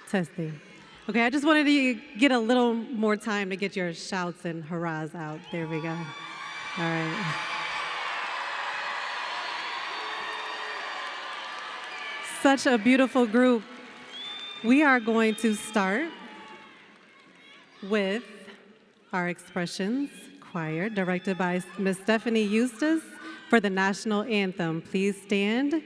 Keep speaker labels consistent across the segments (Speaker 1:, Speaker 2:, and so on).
Speaker 1: Testing. Okay, I just wanted to get a little more time to get your shouts and hurrahs out. There we go. All right. Such a beautiful group. We are going to start with our Expressions Choir, directed by Ms. Stephanie Eustace for the national anthem. Please stand.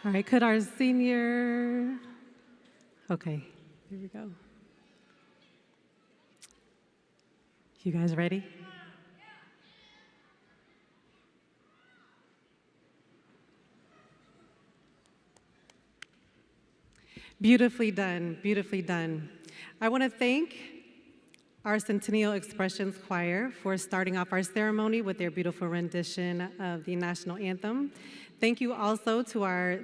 Speaker 1: All right, could our senior, okay, here we go. You guys ready? Beautifully done, beautifully done. I want to thank our Centennial Expressions Choir for starting off our ceremony with their beautiful rendition of the national anthem. Thank you also to our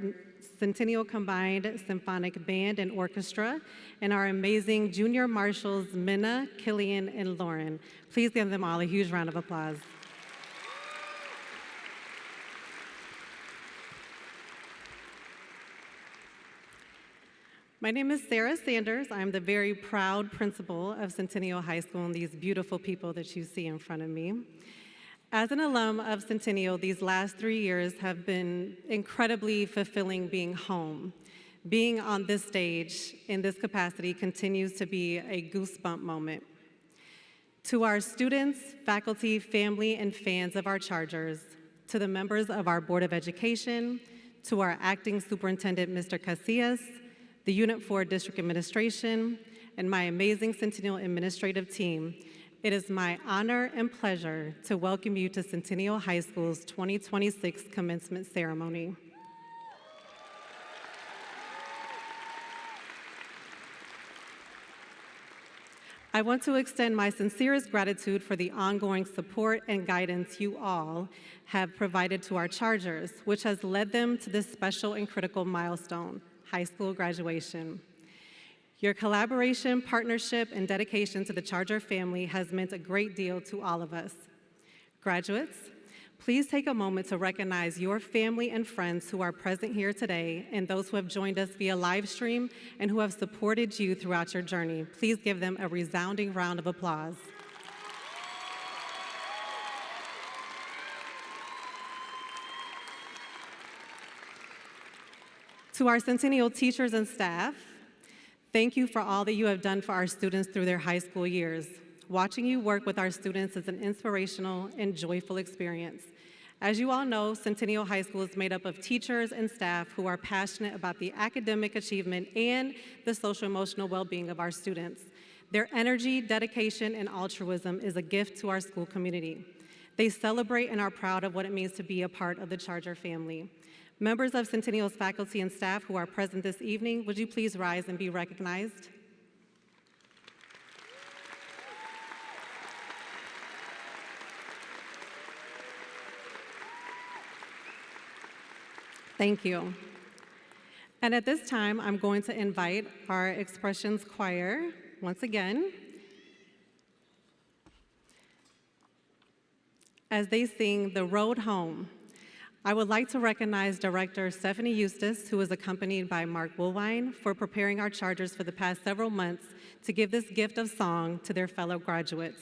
Speaker 1: Centennial Combined Symphonic Band and Orchestra and our amazing junior marshals, Minna, Killian, and Lauren. Please give them all a huge round of applause. My name is Sarah Sanders. I'm the very proud principal of Centennial High School and these beautiful people that you see in front of me. As an alum of Centennial, these last 3 years have been incredibly fulfilling being home. Being on this stage in this capacity continues to be a goosebump moment. To our students, faculty, family, and fans of our Chargers, to the members of our Board of Education, to our acting superintendent, Mr. Casillas, the Unit 4 District Administration, and my amazing Centennial administrative team, it is my honor and pleasure to welcome you to Centennial High School's 2026 commencement ceremony. I want to extend my sincerest gratitude for the ongoing support and guidance you all have provided to our Chargers, which has led them to this special and critical milestone, high school graduation. Your collaboration, partnership, and dedication to the Charger family has meant a great deal to all of us. Graduates, please take a moment to recognize your family and friends who are present here today and those who have joined us via live stream and who have supported you throughout your journey. Please give them a resounding round of applause. To our Centennial teachers and staff, thank you for all that you have done for our students through their high school years. Watching you work with our students is an inspirational and joyful experience. As you all know, Centennial High School is made up of teachers and staff who are passionate about the academic achievement and the social-emotional well-being of our students. Their energy, dedication, and altruism is a gift to our school community. They celebrate and are proud of what it means to be a part of the Charger family. Members of Centennial's faculty and staff who are present this evening, would you please rise and be recognized? Thank you. And at this time, I'm going to invite our Expressions Choir once again as they sing The Road Home. I would like to recognize Director Stephanie Eustace, who is accompanied by Mark Woolwine, for preparing our chargers for the past several months to give this gift of song to their fellow graduates.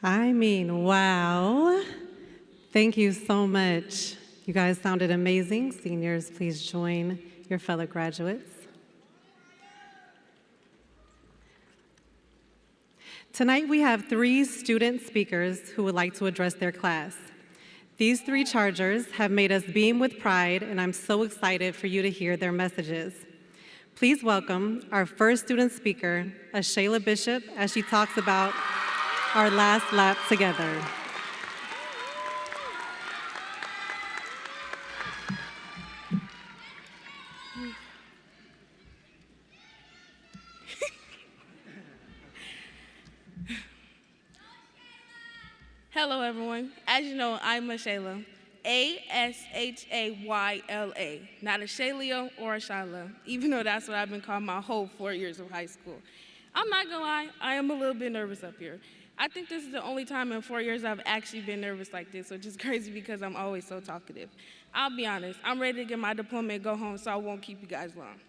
Speaker 1: I mean, wow. Thank you so much. You guys sounded amazing. Seniors, please join your fellow graduates. Tonight we have 3 student speakers who would like to address their class. These 3 chargers have made us beam with pride, and I'm so excited for you to hear their messages. Please welcome our first student speaker, Ashayla Bishop, as she talks about our last lap together.
Speaker 2: Hello, everyone. As you know, I'm a Shayla. Ashayla, not a Shaylio or a Shyla, even though that's what I've been called my whole 4 years of high school. I'm not gonna lie, I am a little bit nervous up here. I think this is the only time in 4 years I've actually been nervous like this, which is crazy because I'm always so talkative. I'll be honest, I'm ready to get my diploma and go home, so I won't keep you guys long.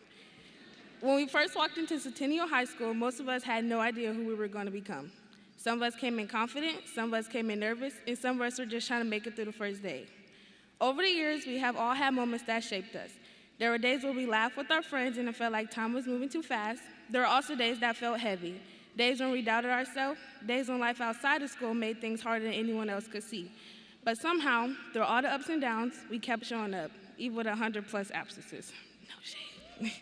Speaker 2: When we first walked into Centennial High School, most of us had no idea who we were going to become. Some of us came in confident, some of us came in nervous, and some of us were just trying to make it through the first day. Over the years, we have all had moments that shaped us. There were days where we laughed with our friends and it felt like time was moving too fast. There were also days that felt heavy, days when we doubted ourselves, days when life outside of school made things harder than anyone else could see. But somehow, through all the ups and downs, we kept showing up, even with 100+ absences. No shade.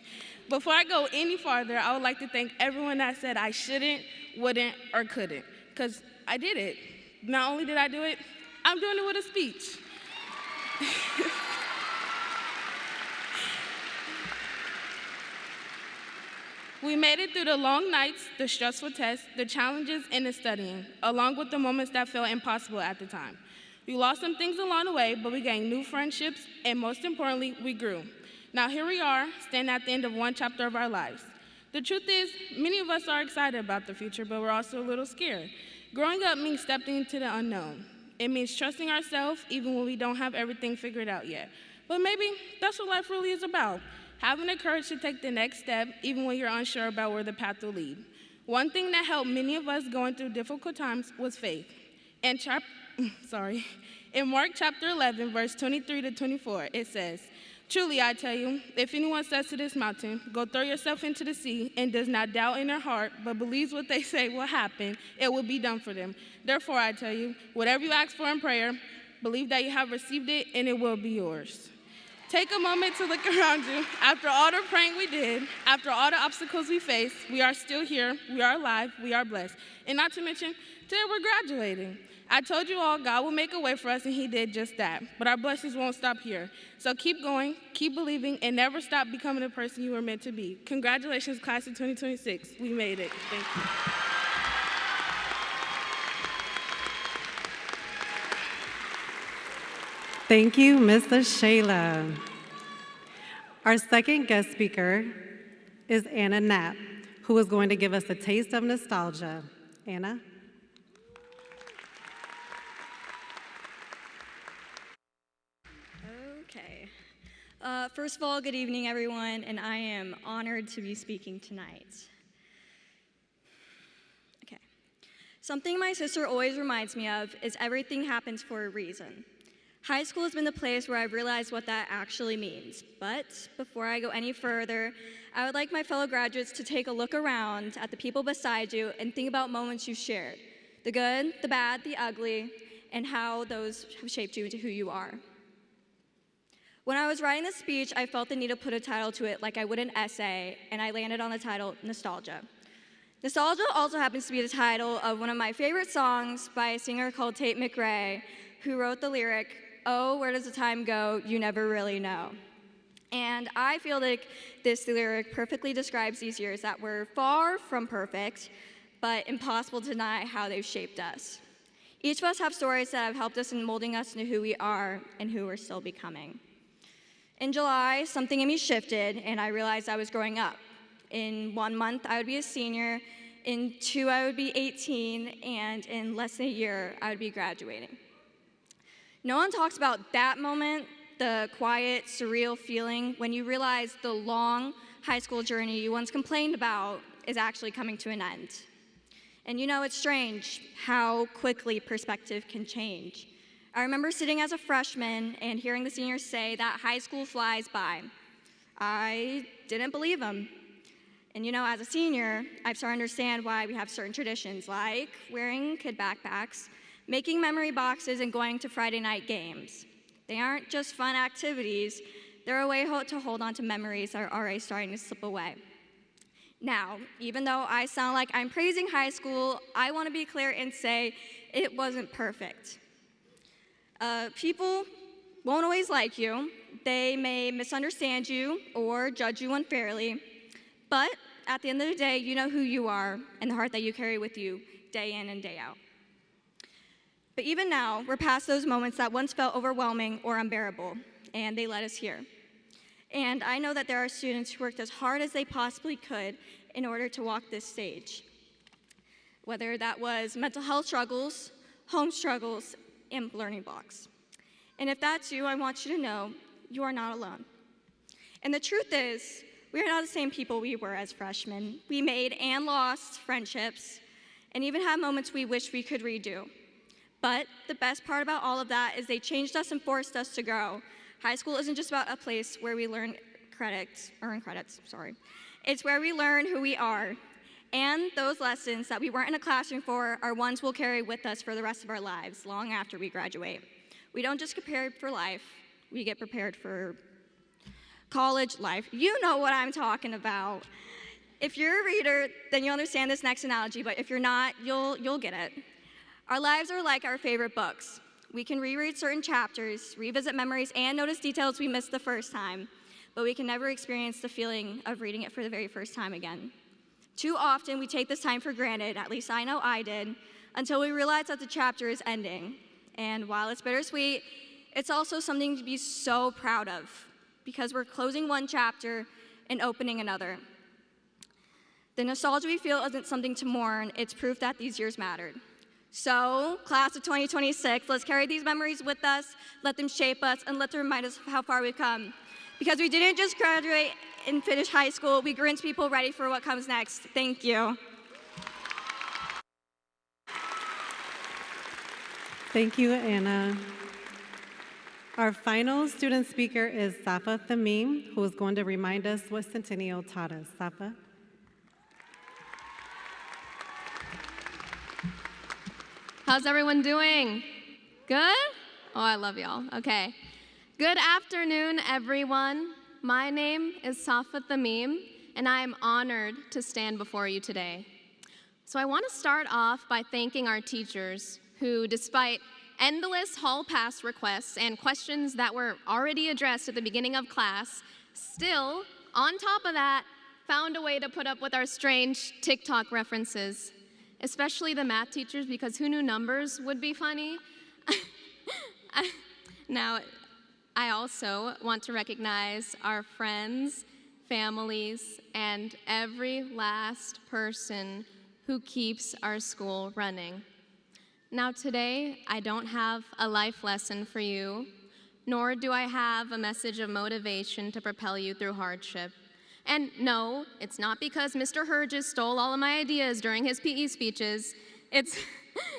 Speaker 2: Before I go any farther, I would like to thank everyone that said I shouldn't, wouldn't, or couldn't, because I did it. Not only did I do it, I'm doing it with a speech. We made it through the long nights, the stressful tests, the challenges, and the studying, along with the moments that felt impossible at the time. We lost some things along the way, but we gained new friendships, and most importantly, we grew. Now here we are, standing at the end of one chapter of our lives. The truth is, many of us are excited about the future, but we're also a little scared. Growing up means stepping into the unknown. It means trusting ourselves even when we don't have everything figured out yet. But maybe that's what life really is about, having the courage to take the next step even when you're unsure about where the path will lead. One thing that helped many of us going through difficult times was faith. In Mark chapter 11, verse 23 to 24, it says, "Truly I tell you, if anyone says to this mountain, 'Go throw yourself into the sea,' and does not doubt in their heart, but believes what they say will happen, it will be done for them. Therefore I tell you, whatever you ask for in prayer, believe that you have received it and it will be yours." Take a moment to look around you. After all the praying we did, after all the obstacles we faced, we are still here, we are alive, we are blessed. And not to mention, today we're graduating. I told you all God will make a way for us, and he did just that. But our blessings won't stop here. So keep going, keep believing, and never stop becoming the person you were meant to be. Congratulations, class of 2026. We made it. Thank you.
Speaker 1: Thank you, Mrs. Shayla. Our second guest speaker is Anna Knapp, who is going to give us a taste of nostalgia. Anna?
Speaker 3: Okay. First of all, good evening, everyone, and I am honored to be speaking tonight. Okay. Something my sister always reminds me of is everything happens for a reason. High school has been the place where I've realized what that actually means. But before I go any further, I would like my fellow graduates to take a look around at the people beside you and think about moments you shared, the good, the bad, the ugly, and how those have shaped you into who you are. When I was writing this speech, I felt the need to put a title to it like I would an essay, and I landed on the title, Nostalgia. Nostalgia also happens to be the title of one of my favorite songs by a singer called Tate McRae, who wrote the lyric, "Oh, where does the time go? You never really know." And I feel like this lyric perfectly describes these years that were far from perfect, but impossible to deny how they've shaped us. Each of us have stories that have helped us in molding us into who we are and who we're still becoming. In July, something in me shifted, and I realized I was growing up. In 1 month, I would be a senior. In 2, I would be 18, and in less than a year, I would be graduating. No one talks about that moment, the quiet, surreal feeling when you realize the long high school journey you once complained about is actually coming to an end. And you know, it's strange how quickly perspective can change. I remember sitting as a freshman and hearing the seniors say that high school flies by. I didn't believe them. And you know, as a senior, I've started to understand why we have certain traditions like wearing kid backpacks, making memory boxes, and going to Friday night games. They aren't just fun activities, they're a way to hold on to memories that are already starting to slip away. Now, even though I sound like I'm praising high school, I want to be clear and say it wasn't perfect. People won't always like you. They may misunderstand you or judge you unfairly, but at the end of the day, you know who you are and the heart that you carry with you day in and day out. But even now, we're past those moments that once felt overwhelming or unbearable, and they led us here. And I know that there are students who worked as hard as they possibly could in order to walk this stage, whether that was mental health struggles, home struggles, and learning blocks. And if that's you, I want you to know you are not alone. And the truth is, we are not the same people we were as freshmen. We made and lost friendships, and even had moments we wish we could redo. But the best part about all of that is they changed us and forced us to grow. High school isn't just about a place where we earn credits. It's where we learn who we are. And those lessons that we weren't in a classroom for are ones we'll carry with us for the rest of our lives, long after we graduate. We don't just prepare for life, we get prepared for college life. You know what I'm talking about. If you're a reader, then you'll understand this next analogy, but if you're not, you'll get it. Our lives are like our favorite books. We can reread certain chapters, revisit memories, and notice details we missed the first time, but we can never experience the feeling of reading it for the very first time again. Too often, we take this time for granted, at least I know I did, until we realize that the chapter is ending. And while it's bittersweet, it's also something to be so proud of, because we're closing one chapter and opening another. The nostalgia we feel isn't something to mourn, it's proof that these years mattered. So, class of 2026, let's carry these memories with us, let them shape us, and let them remind us of how far we've come. Because we didn't just graduate and finish high school, we grew into people ready for what comes next. Thank you.
Speaker 1: Thank you, Anna. Our final student speaker is Safa Thamim, who is going to remind us what Centennial taught us. Safa.
Speaker 4: How's everyone doing? Good? Oh, I love y'all. Okay. Good afternoon, everyone. My name is Safa Thamim, and I am honored to stand before you today. So I want to start off by thanking our teachers who, despite endless hall pass requests and questions that were already addressed at the beginning of class, still, on top of that, found a way to put up with our strange TikTok references. Especially the math teachers, because who knew numbers would be funny? Now, I also want to recognize our friends, families, and every last person who keeps our school running. Now today, I don't have a life lesson for you, nor do I have a message of motivation to propel you through hardship. And no, it's not because Mr. Herges stole all of my ideas during his PE speeches. It's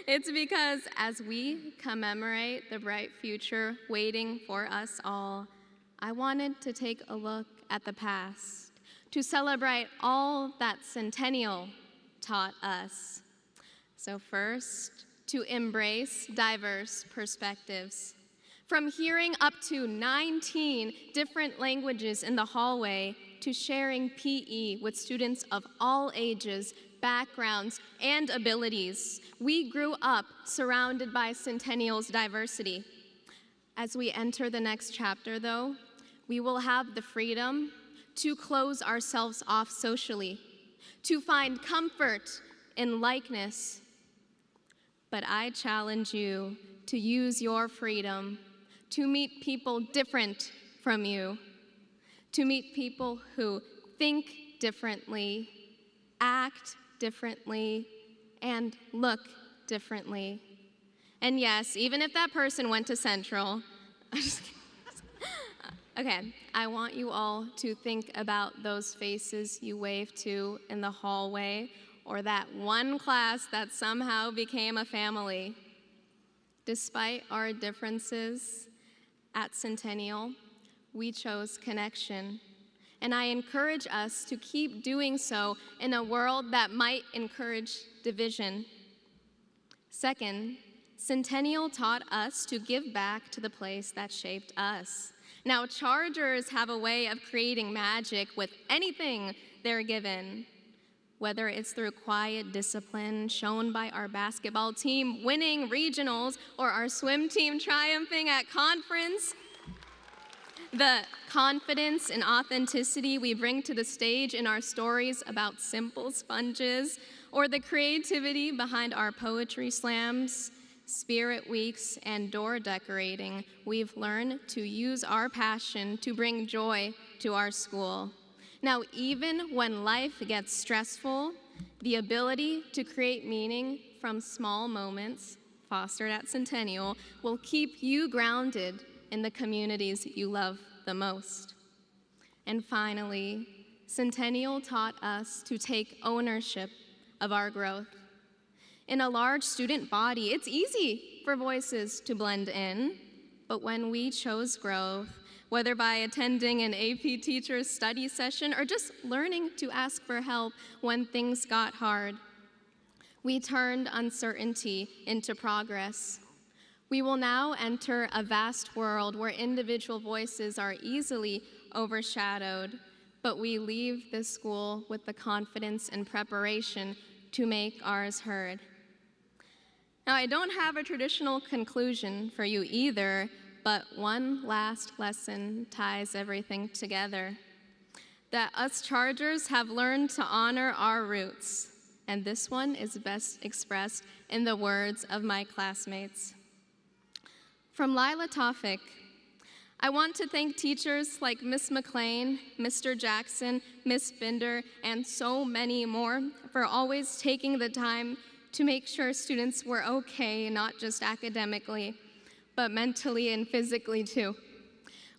Speaker 4: because as we commemorate the bright future waiting for us all, I wanted to take a look at the past, to celebrate all that Centennial taught us. So first, to embrace diverse perspectives. From hearing up to 19 different languages in the hallway, to sharing PE with students of all ages, backgrounds, and abilities, we grew up surrounded by Centennial's diversity. As we enter the next chapter, though, we will have the freedom to close ourselves off socially, to find comfort in likeness. But I challenge you to use your freedom to meet people different from you, to meet people who think differently, act differently, and look differently. And yes, even if that person went to Central, I'm just kidding. Okay, I want you all to think about those faces you waved to in the hallway, or that one class that somehow became a family. Despite our differences at Centennial, we chose connection. And I encourage us to keep doing so in a world that might encourage division. Second, Centennial taught us to give back to the place that shaped us. Now, Chargers have a way of creating magic with anything they're given, whether it's through quiet discipline shown by our basketball team winning regionals or our swim team triumphing at conference. The confidence and authenticity we bring to the stage in our stories about simple sponges, or the creativity behind our poetry slams, spirit weeks, and door decorating, we've learned to use our passion to bring joy to our school. Now, even when life gets stressful, the ability to create meaning from small moments fostered at Centennial will keep you grounded in the communities you love the most. And finally, Centennial taught us to take ownership of our growth. In a large student body, it's easy for voices to blend in, but when we chose growth, whether by attending an AP teacher's study session or just learning to ask for help when things got hard, we turned uncertainty into progress. We will now enter a vast world where individual voices are easily overshadowed, but we leave this school with the confidence and preparation to make ours heard. Now, I don't have a traditional conclusion for you either, but one last lesson ties everything together. That us Chargers have learned to honor our roots, and this one is best expressed in the words of my classmates. From Lila Tawfik, I want to thank teachers like Miss McLean, Mr. Jackson, Miss Binder, and so many more for always taking the time to make sure students were okay, not just academically, but mentally and physically too.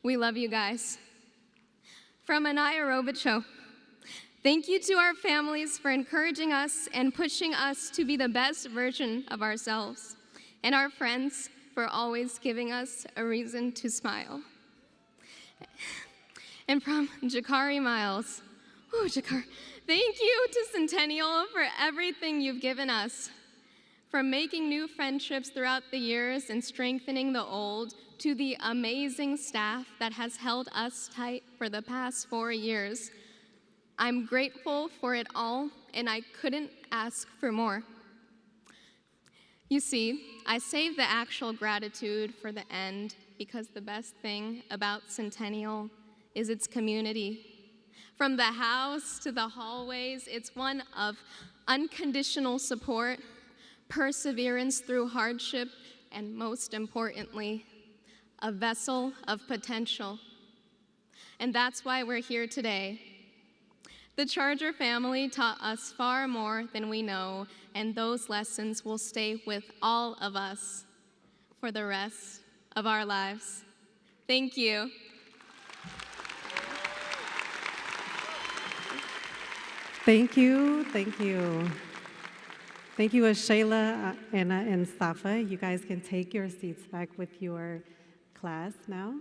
Speaker 4: We love you guys. From Anaya Robicho, thank you to our families for encouraging us and pushing us to be the best version of ourselves, and our friends for always giving us a reason to smile. And from Jakari Miles, Jakar, thank you to Centennial for everything you've given us. From making new friendships throughout the years and strengthening the old, to the amazing staff that has held us tight for the past 4 years. I'm grateful for it all, and I couldn't ask for more. You see, I saved the actual gratitude for the end because the best thing about Centennial is its community. From the house to the hallways, it's one of unconditional support, perseverance through hardship, and most importantly, a vessel of potential. And that's why we're here today. The Charger family taught us far more than we know, and those lessons will stay with all of us for the rest of our lives. Thank you.
Speaker 1: Thank you, thank you. Thank you, Shayla, Anna, and Safa. You guys can take your seats back with your class now.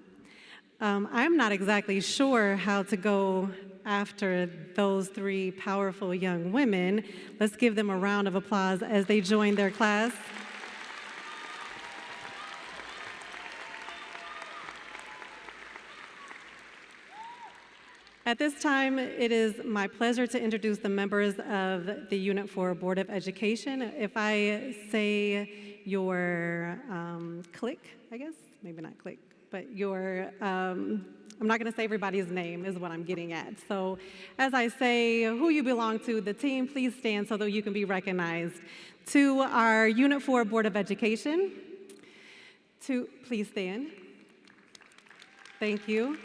Speaker 1: I'm not exactly sure how to go after those three powerful young women. Let's give them a round of applause as they join their class. At this time, it is my pleasure to introduce the members of the Unit 4 Board of Education. If I say your clique, I guess, maybe not clique, but your, I'm not gonna say everybody's name is what I'm getting at. So as I say who you belong to, the team, please stand so that you can be recognized. To our Unit 4 Board of Education, please stand. Thank you.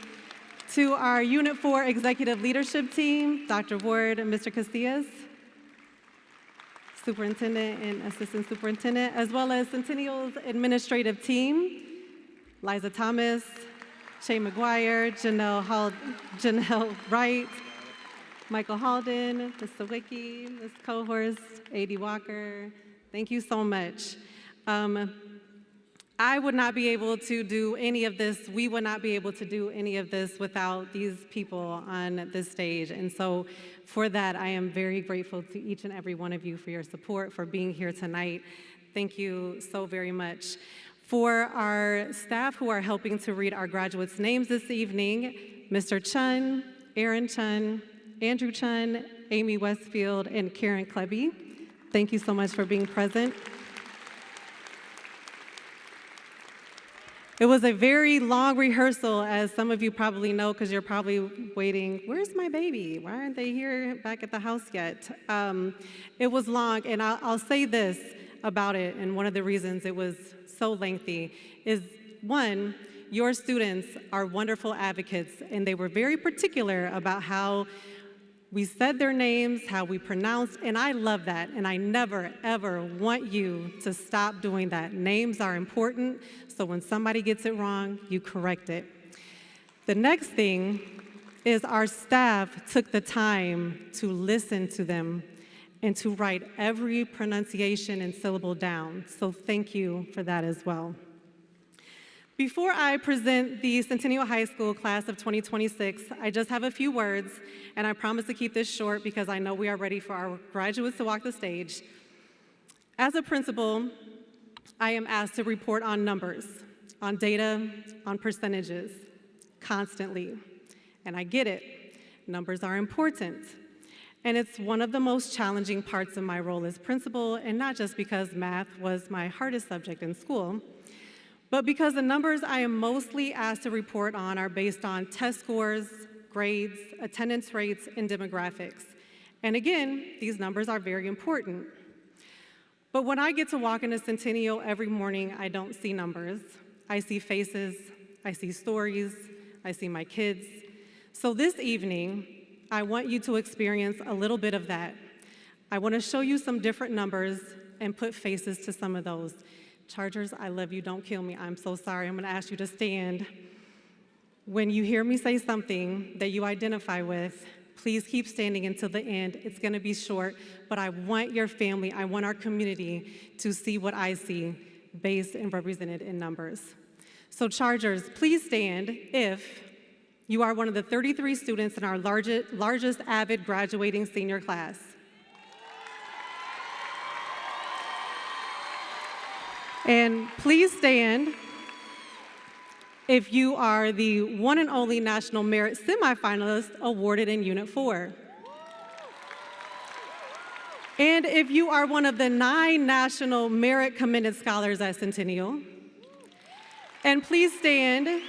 Speaker 1: To our Unit 4 Executive Leadership Team, Dr. Ward and Mr. Casillas, Superintendent and Assistant Superintendent, as well as Centennial's administrative team, Liza Thomas, Shay McGuire, Janelle Wright, Michael Halden, Ms. Sawicki, Ms. Cohorst, A.D. Walker. Thank you so much. I would not be able to do any of this, we would not be able to do any of this without these people on this stage. And so for that, I am very grateful to each and every one of you for your support, for being here tonight. Thank you so very much. For our staff who are helping to read our graduates' names this evening, Mr. Chun, Aaron Chun, Andrew Chun, Amy Westfield, and Karen Klebe. Thank you so much for being present. It was a very long rehearsal, as some of you probably know, because you're probably waiting, where's my baby? Why aren't they here back at the house yet? It was long, and I'll say this. about it, and one of the reasons it was so lengthy, is one, your students are wonderful advocates, and they were very particular about how we said their names, how we pronounced, and I love that, and I never, ever want you to stop doing that. Names are important, so when somebody gets it wrong, you correct it. The next thing is our staff took the time to listen to them and to write every pronunciation and syllable down, so thank you for that as well. Before I present the Centennial High School class of 2026, I just have a few words, and I promise to keep this short because I know we are ready for our graduates to walk the stage. As a principal, I am asked to report on numbers, on data, on percentages, constantly. And I get it, numbers are important. And it's one of the most challenging parts of my role as principal, and not just because math was my hardest subject in school, but because the numbers I am mostly asked to report on are based on test scores, grades, attendance rates, and demographics. And again, these numbers are very important. But when I get to walk into Centennial every morning, I don't see numbers. I see faces, I see stories, I see my kids. So this evening, I want you to experience a little bit of that. I want to show you some different numbers and put faces to some of those. Chargers, I love you, don't kill me. I'm so sorry. I'm going to ask you to stand. When you hear me say something that you identify with, please keep standing until the end. It's going to be short, but I want your family, I want our community to see what I see based and represented in numbers. So Chargers, please stand if you are one of the 33 students in our largest AVID graduating senior class. And please stand if you are the one and only National Merit semifinalist awarded in Unit 4. And if you are one of the 9 National Merit Commended Scholars at Centennial. And please stand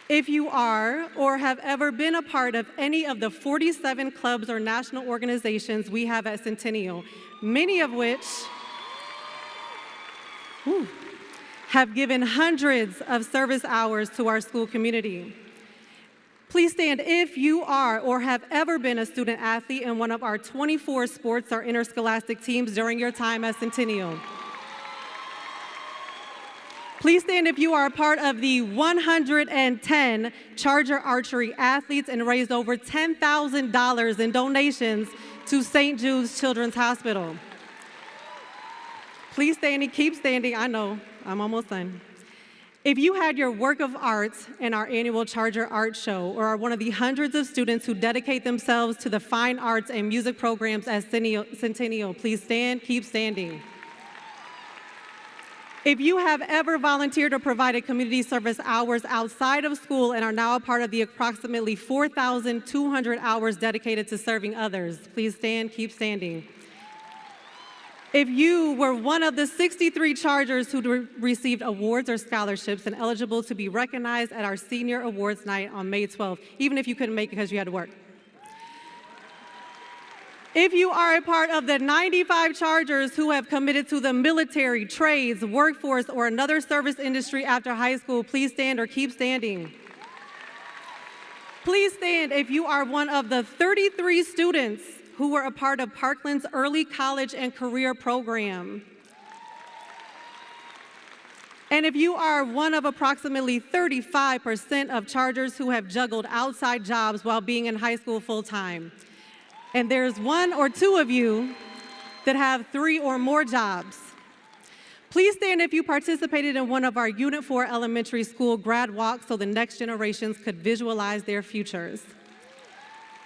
Speaker 1: if you are or have ever been a part of any of the 47 clubs or national organizations we have at Centennial, many of which have given hundreds of service hours to our school community. Please stand if you are or have ever been a student athlete in one of our 24 sports or interscholastic teams during your time at Centennial. Please stand if you are a part of the 110 Charger Archery athletes and raised over $10,000 in donations to St. Jude's Children's Hospital. Please stand and keep standing. I know, I'm almost done. If you had your work of art in our annual Charger Art Show or are one of the hundreds of students who dedicate themselves to the fine arts and music programs at Centennial, please stand, keep standing. If you have ever volunteered or provided community service hours outside of school and are now a part of the approximately 4,200 hours dedicated to serving others, please stand, keep standing. If you were one of the 63 Chargers who received awards or scholarships and eligible to be recognized at our senior awards night on May 12th, even if you couldn't make it because you had to work. If you are a part of the 95 Chargers who have committed to the military, trades, workforce, or another service industry after high school, please stand or keep standing. Please stand if you are one of the 33 students who were a part of Parkland's early college and career program. And if you are one of approximately 35% of Chargers who have juggled outside jobs while being in high school full-time. And there's 1 or 2 of you that have 3 or more jobs. Please stand if you participated in one of our Unit 4 elementary school grad walks so the next generations could visualize their futures.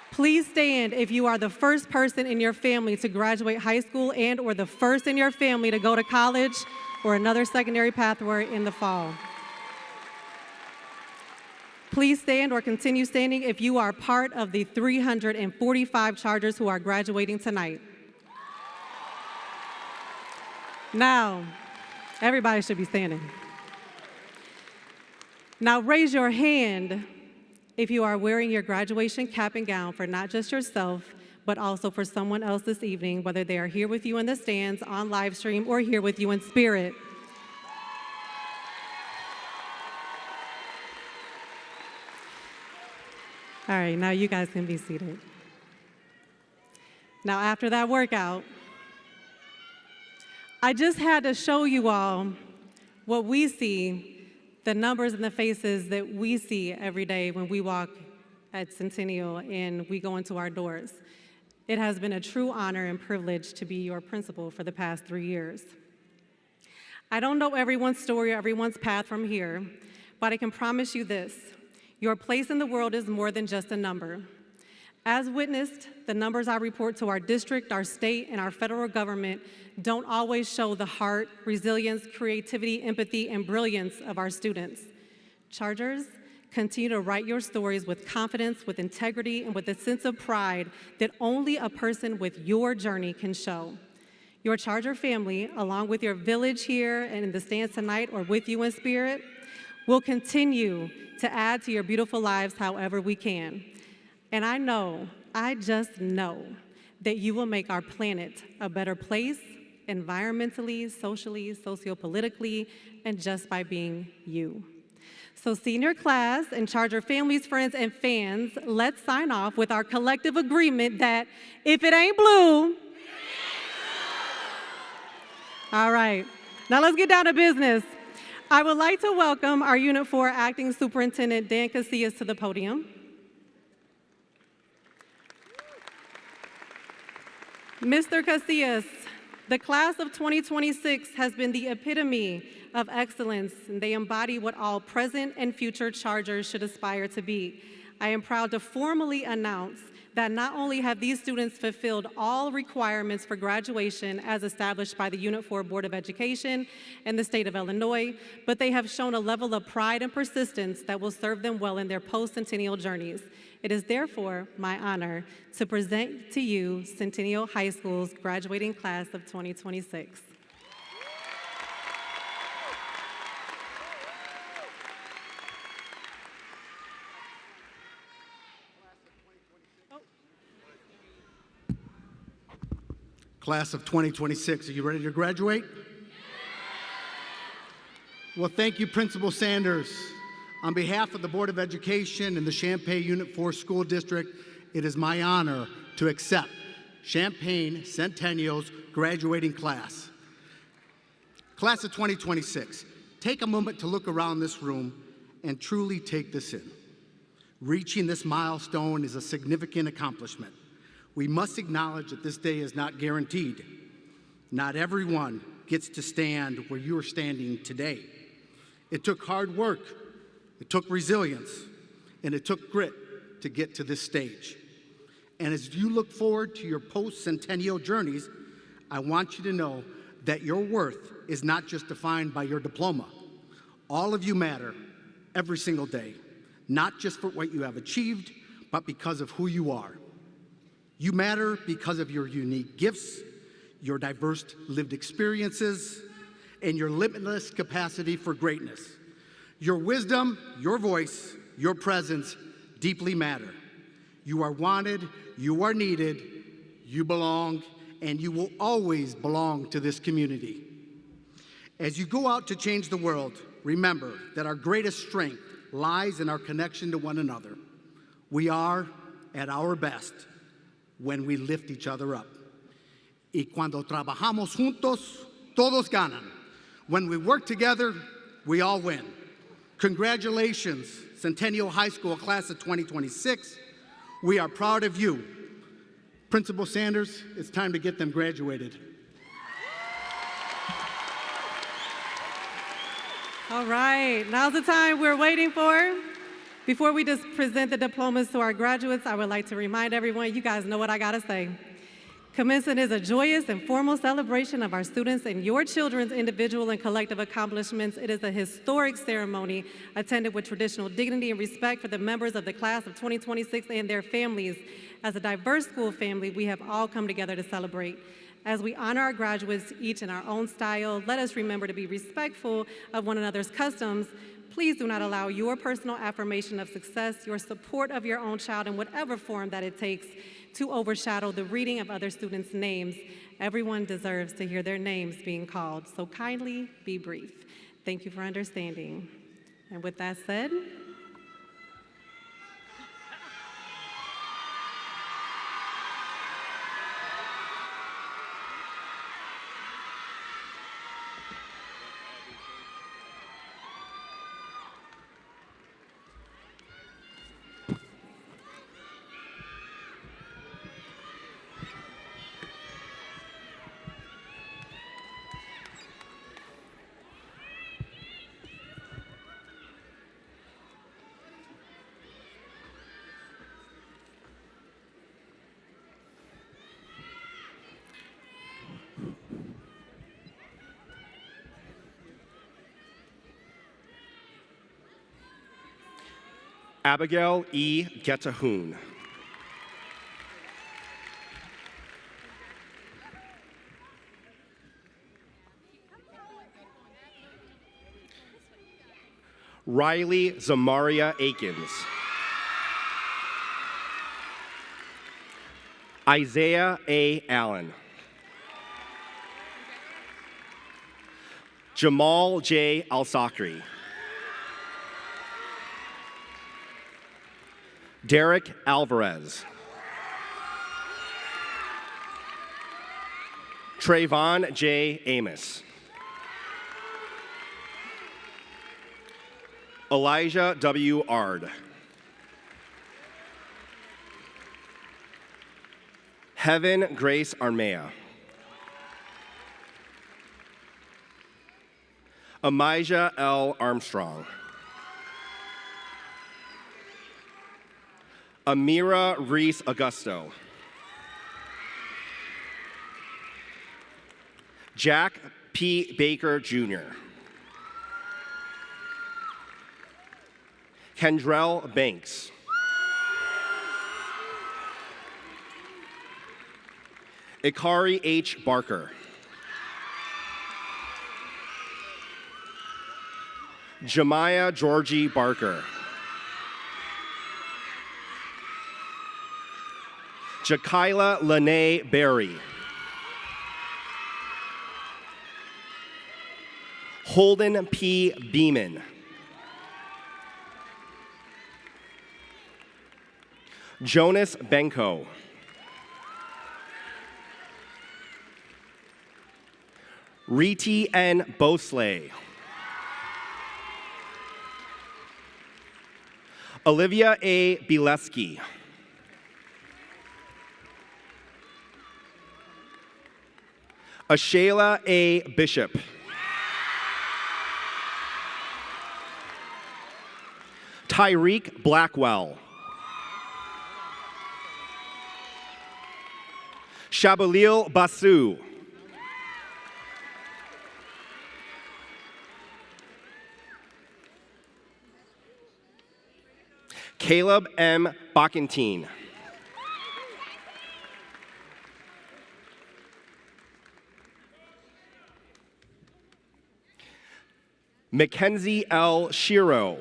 Speaker 1: Please stand if you are the first person in your family to graduate high school and or the first in your family to go to college or another secondary pathway in the fall. Please stand or continue standing if you are part of the 345 Chargers who are graduating tonight. Now, everybody should be standing. Now raise your hand if you are wearing your graduation cap and gown for not just yourself, but also for someone else this evening, whether they are here with you in the stands, on live stream, or here with you in spirit. All right, now you guys can be seated. Now, after that workout, I just had to show you all what we see, the numbers and the faces that we see every day when we walk at Centennial and we go into our doors. It has been a true honor and privilege to be your principal for the past 3 years. I don't know everyone's story or everyone's path from here, but I can promise you this: your place in the world is more than just a number. As witnessed, the numbers I report to our district, our state, and our federal government don't always show the heart, resilience, creativity, empathy, and brilliance of our students. Chargers, continue to write your stories with confidence, with integrity, and with a sense of pride that only a person with your journey can show. Your Charger family, along with your village here and in the stands tonight or with you in spirit, will continue to add to your beautiful lives however we can. And I just know that you will make our planet a better place environmentally, socially, sociopolitically, and just by being you. So senior class and Charger families, friends, and fans, let's sign off with our collective agreement that if it ain't blue, all right, now let's get down to business. I would like to welcome our Unit 4 Acting Superintendent Dan Casillas to the podium. Mr. Casillas, the class of 2026 has been the epitome of excellence, and they embody what all present and future Chargers should aspire to be. I am proud to formally announce that not only have these students fulfilled all requirements for graduation as established by the Unit 4 Board of Education and the state of Illinois, but they have shown a level of pride and persistence that will serve them well in their post-Centennial journeys. It is therefore my honor to present to you Centennial High School's graduating class of 2026.
Speaker 5: Class of 2026, are you ready to graduate? Well, thank you, Principal Sanders. On behalf of the Board of Education and the Champaign Unit 4 School District, it is my honor to accept Champaign Centennial's graduating class. Class of 2026, take a moment to look around this room and truly take this in. Reaching this milestone is a significant accomplishment. We must acknowledge that this day is not guaranteed. Not everyone gets to stand where you are standing today. It took hard work, it took resilience, and it took grit to get to this stage. And as you look forward to your post-Centennial journeys, I want you to know that your worth is not just defined by your diploma. All of you matter every single day, not just for what you have achieved, but because of who you are. You matter because of your unique gifts, your diverse lived experiences, and your limitless capacity for greatness. Your wisdom, your voice, your presence deeply matter. You are wanted, you are needed, you belong, and you will always belong to this community. As you go out to change the world, remember that our greatest strength lies in our connection to one another. We are at our best when we lift each other up. Y cuando trabajamos juntos, todos ganan. When we work together, we all win. Congratulations, Centennial High School class of 2026. We are proud of you. Principal Sanders, it's time to get them graduated.
Speaker 1: All right, now's the time we're waiting for. Before we just present the diplomas to our graduates, I would like to remind everyone, you guys know what I gotta say. Commencement is a joyous and formal celebration of our students and your children's individual and collective accomplishments. It is a historic ceremony attended with traditional dignity and respect for the members of the class of 2026 and their families. As a diverse school family, we have all come together to celebrate. As we honor our graduates, each in our own style, let us remember to be respectful of one another's customs. Please do not allow your personal affirmation of success, your support of your own child in whatever form that it takes, to overshadow the reading of other students' names. Everyone deserves to hear their names being called, so kindly be brief. Thank you for understanding. And with that said,
Speaker 6: Abigail E. Getahoon. Riley Zamaria Akins. Isaiah A. Allen. Jamal J. Al-Sakri. Derek Alvarez. Trayvon J. Amos. Elijah W. Ard. Heaven Grace Armea. Amijah L. Armstrong. Amira Reese Augusto. Jack P. Baker Jr. Kendrell Banks. Ikari H. Barker. Jemiah Georgie Barker. Jakila Lene Berry. Holden P. Beeman. Jonas Benko. Riti N. Bosley. Olivia A. Bileski. Ashayla A. Bishop. Tyreek Blackwell. Shabalil Basu. Caleb M. Bakentine. Mackenzie L. Shiro.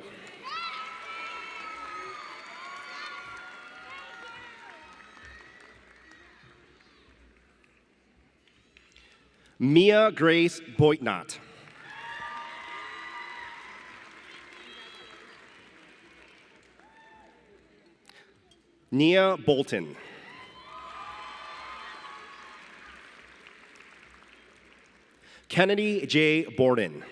Speaker 6: Mia Grace Boitnott. Nia Bolton. Kennedy J. Borden.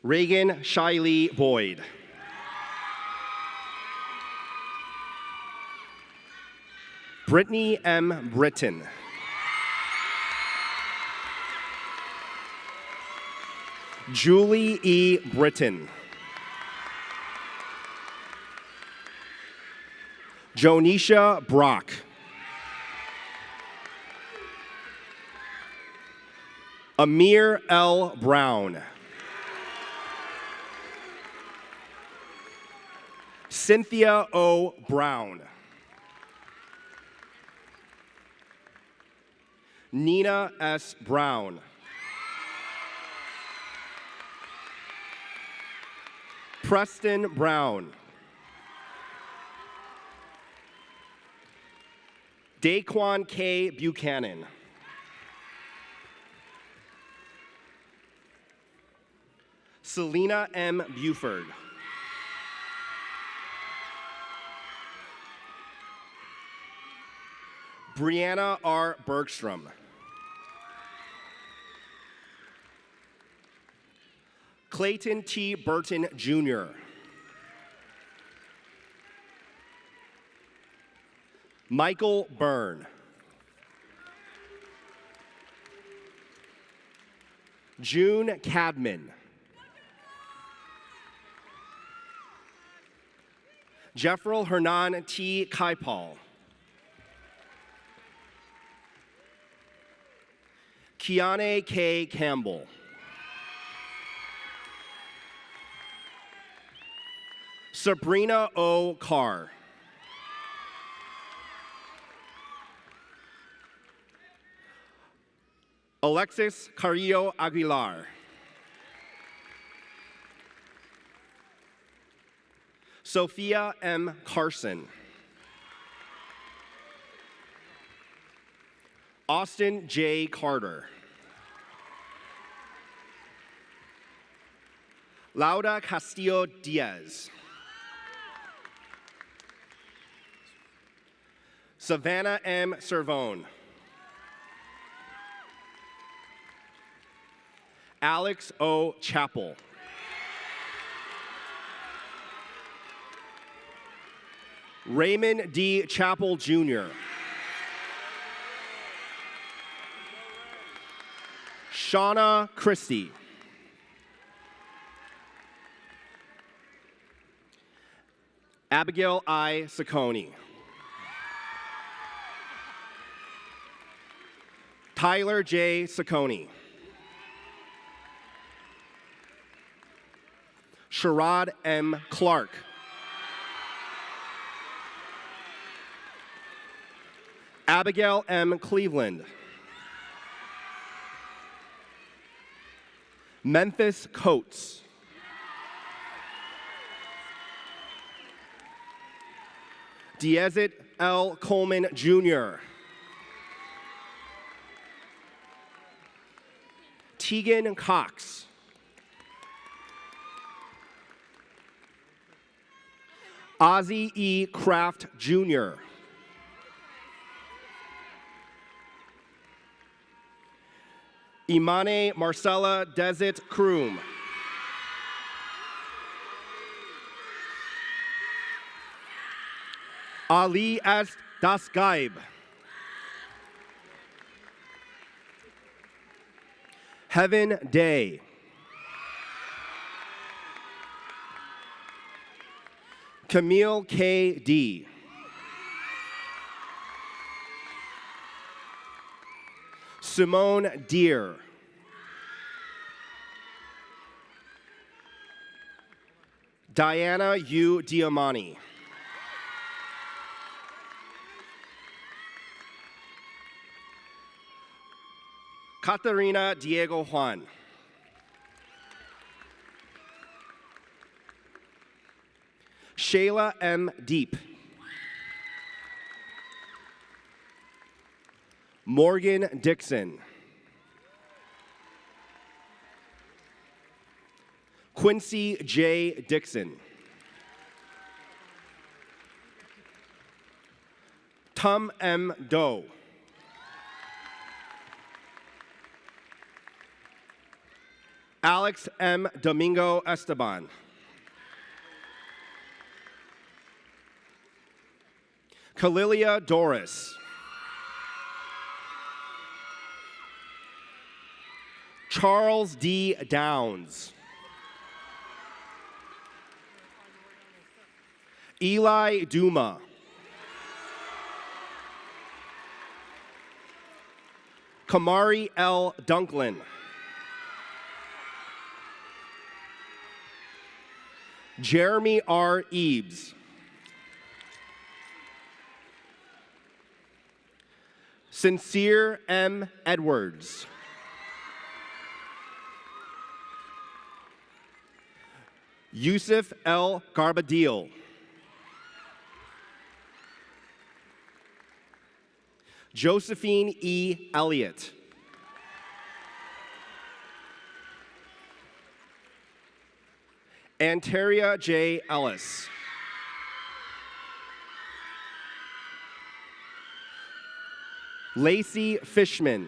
Speaker 6: Reagan Shiley Boyd. Brittany M. Britton. Julie E. Britton. Jonisha Brock. Amir L. Brown. Cynthia O. Brown. Nina S. Brown. Preston Brown. Daquan K. Buchanan. Selena M. Buford. Brianna R. Bergstrom. Clayton T. Burton, Jr. Michael Byrne. June Cadman. Jeffrel Hernan T. Kaipal. Kiane K. Campbell. Sabrina O. Carr. Alexis Carrillo Aguilar. Sophia M. Carson. Austin J. Carter. Lauda Castillo Diaz. Savannah M. Servone. Alex O. Chappell. Raymond D. Chappell, Jr. Shauna Christie. Abigail I. Saccone. Tyler J. Saccone. Sherrod M. Clark. Abigail M. Cleveland. Memphis Coates. Diezit L. Coleman, Jr. Tegan Cox. Ozzie E. Kraft, Jr. Imane Marcella Desit Kroom. Ali S. Dasgaib. Heaven Day. Camille K. D. Simone Deere. Diana U. Diamani. Catarina Diego Juan. Shayla M. Deep. Morgan Dixon. Quincy J. Dixon. Tum M. Doe. Alex M. Domingo Esteban. Kalilia Doris. Charles D. Downs. Eli Duma. Kamari L. Dunklin. Jeremy R. Eaves. Sincere M. Edwards. Yusuf L. Garbadil. Josephine E. Elliott. Antaria J. Ellis. Lacey Fishman.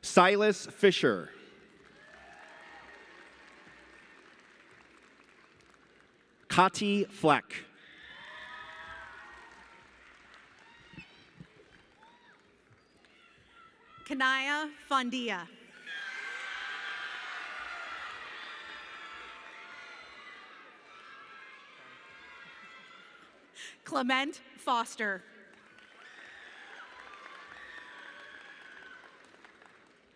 Speaker 6: Silas Fisher. Kati Fleck.
Speaker 7: Kanaya Fondia. Clement Foster.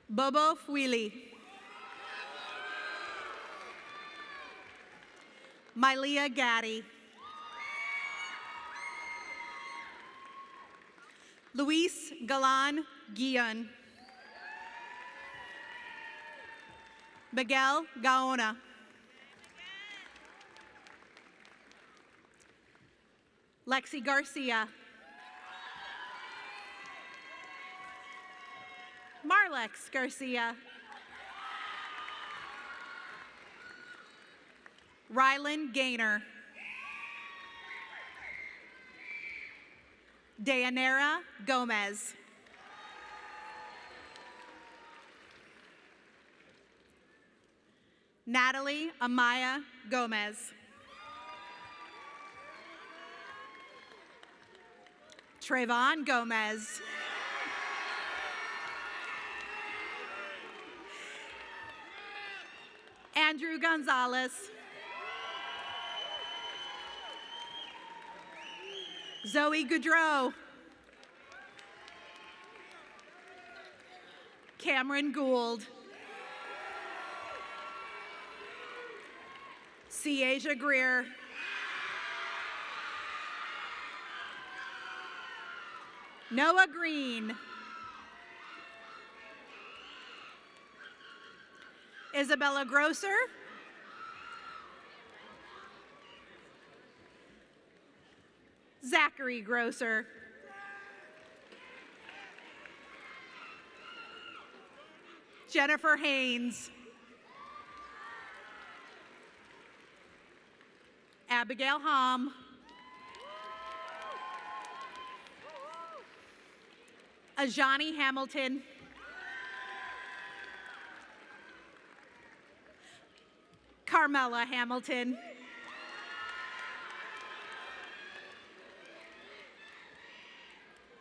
Speaker 7: Bobo Fwili. Mylia Gaddy. Luis Galan Guion. Miguel Gaona. Lexi Garcia. Marlex Garcia. Rylan Gaynor. Dayanara Gomez. Natalie Amaya Gomez. Trayvon Gomez. Andrew Gonzalez. Zoe Goudreau. Cameron Gould. Ciasia Greer. Noah Green. Isabella Grosser. Zachary Grosser. Jennifer Haynes. Abigail Hom. Ajani Hamilton. Carmela Hamilton.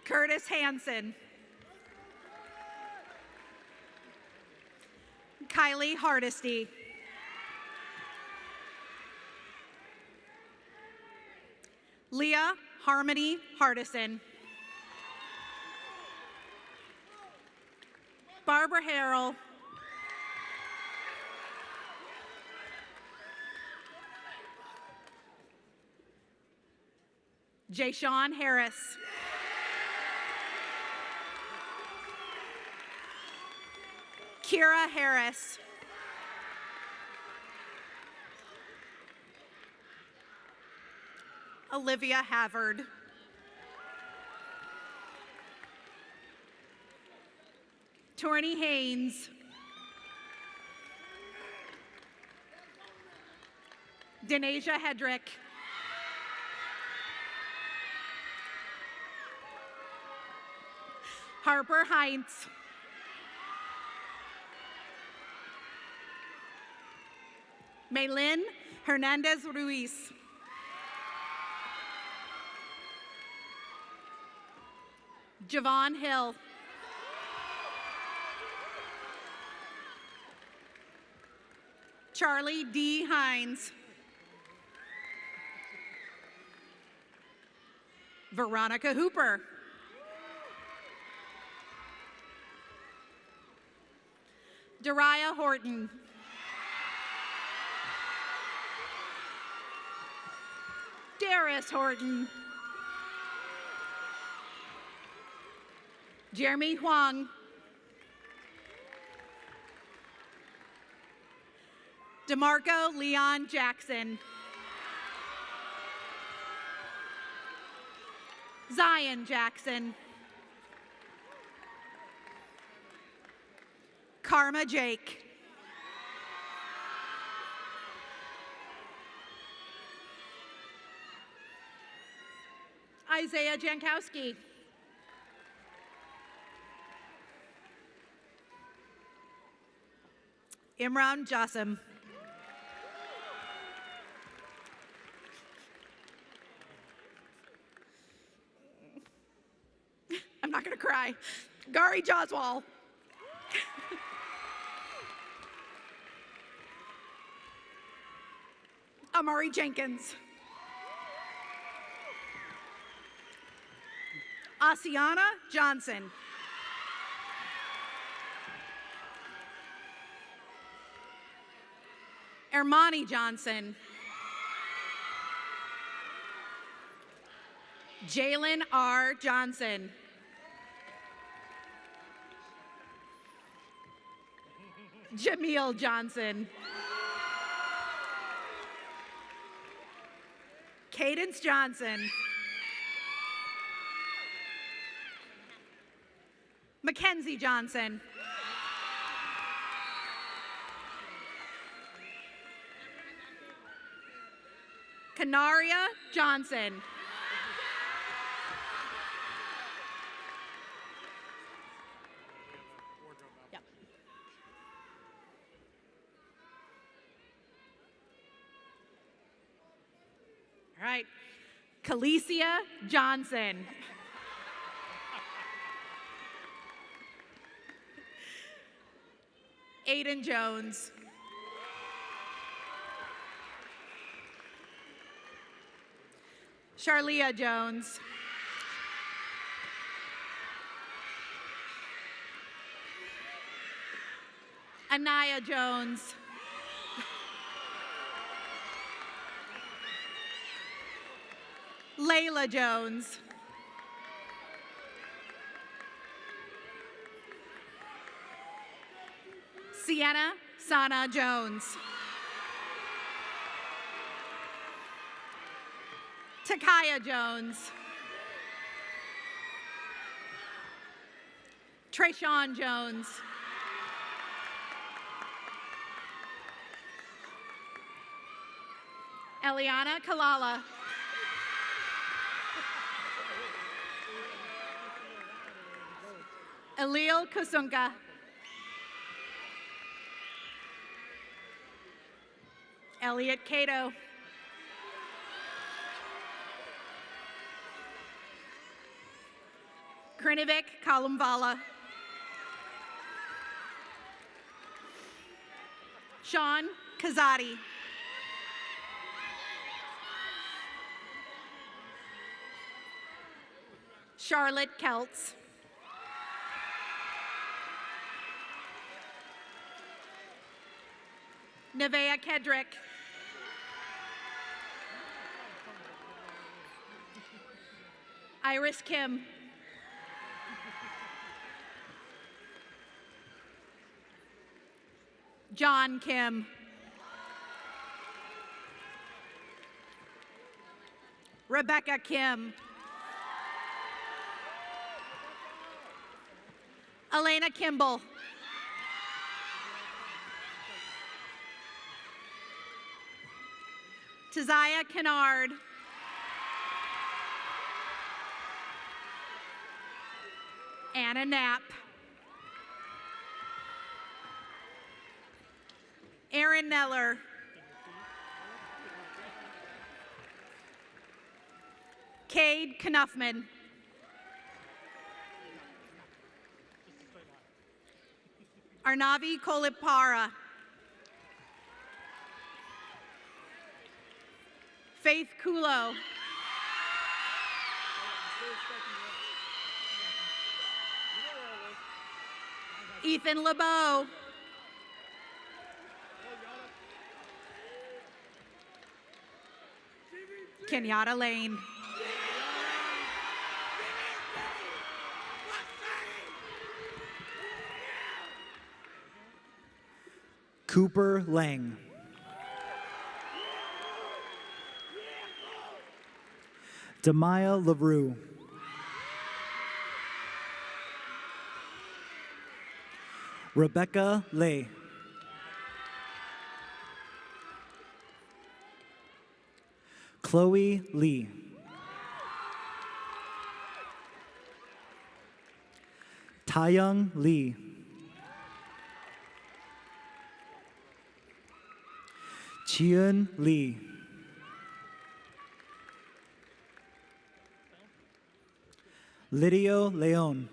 Speaker 7: Curtis Hansen. Kylie Hardesty. Leah Harmony Hardison. Barbara Harrell. Jayshawn Harris. Kira Harris. Olivia Havard. Torney Haynes. Denasia Hedrick. Harper Heinz. Maylin Hernandez Ruiz. Javon Hill. Charlie D. Hines. Veronica Hooper. Dariah Horton. Darius Horton. Jeremy Huang. DeMarco Leon Jackson. Zion Jackson. Karma Jake. Isaiah Jankowski. Imran Jassim. I'm not gonna cry. Gari Joswal. Amari Jenkins. Asiana Johnson. Ermani Johnson. Jalen R. Johnson. Jameel Johnson. Cadence Johnson. Mackenzie Johnson. Canaria Johnson. Yep. All right. Calicia Johnson. Aiden Jones. Charlia Jones. Anaya Jones. Layla Jones. Sienna Sana Jones. Takaya Jones. Trayshawn Jones. Eliana Kalala. Elil Kusunka. Elliot Cato. Krinovic Kalumvala. Sean Kazadi. Charlotte Keltz. Nevea Kedrick. Iris Kim. John Kim. Rebecca Kim. Elena Kimball. Tazaya Kennard. Anna Knapp. Aaron Neller. Cade Knuffman. Arnavi Kolipara. Faith Kulo. Ethan LeBeau. Kenyatta Lane.
Speaker 8: Cooper Lang. Demaya LaRue. Rebecca Lay. Chloe Lee. Taeyong Lee. Chiun Lee. Lidio Leon.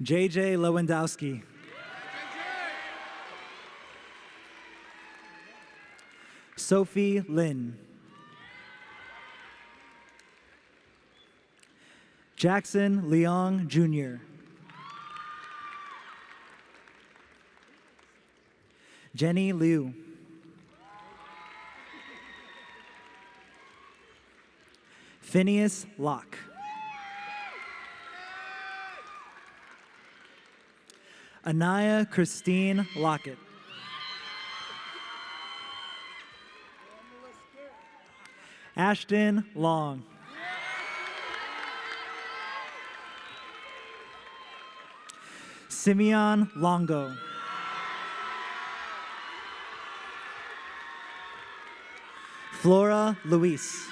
Speaker 8: JJ Lewandowski. Sophie Lin. Jackson Leong Jr. Jenny Liu. Phineas Locke. Anaya Christine Lockett. Ashton Long. Simeon Longo. Flora Luis.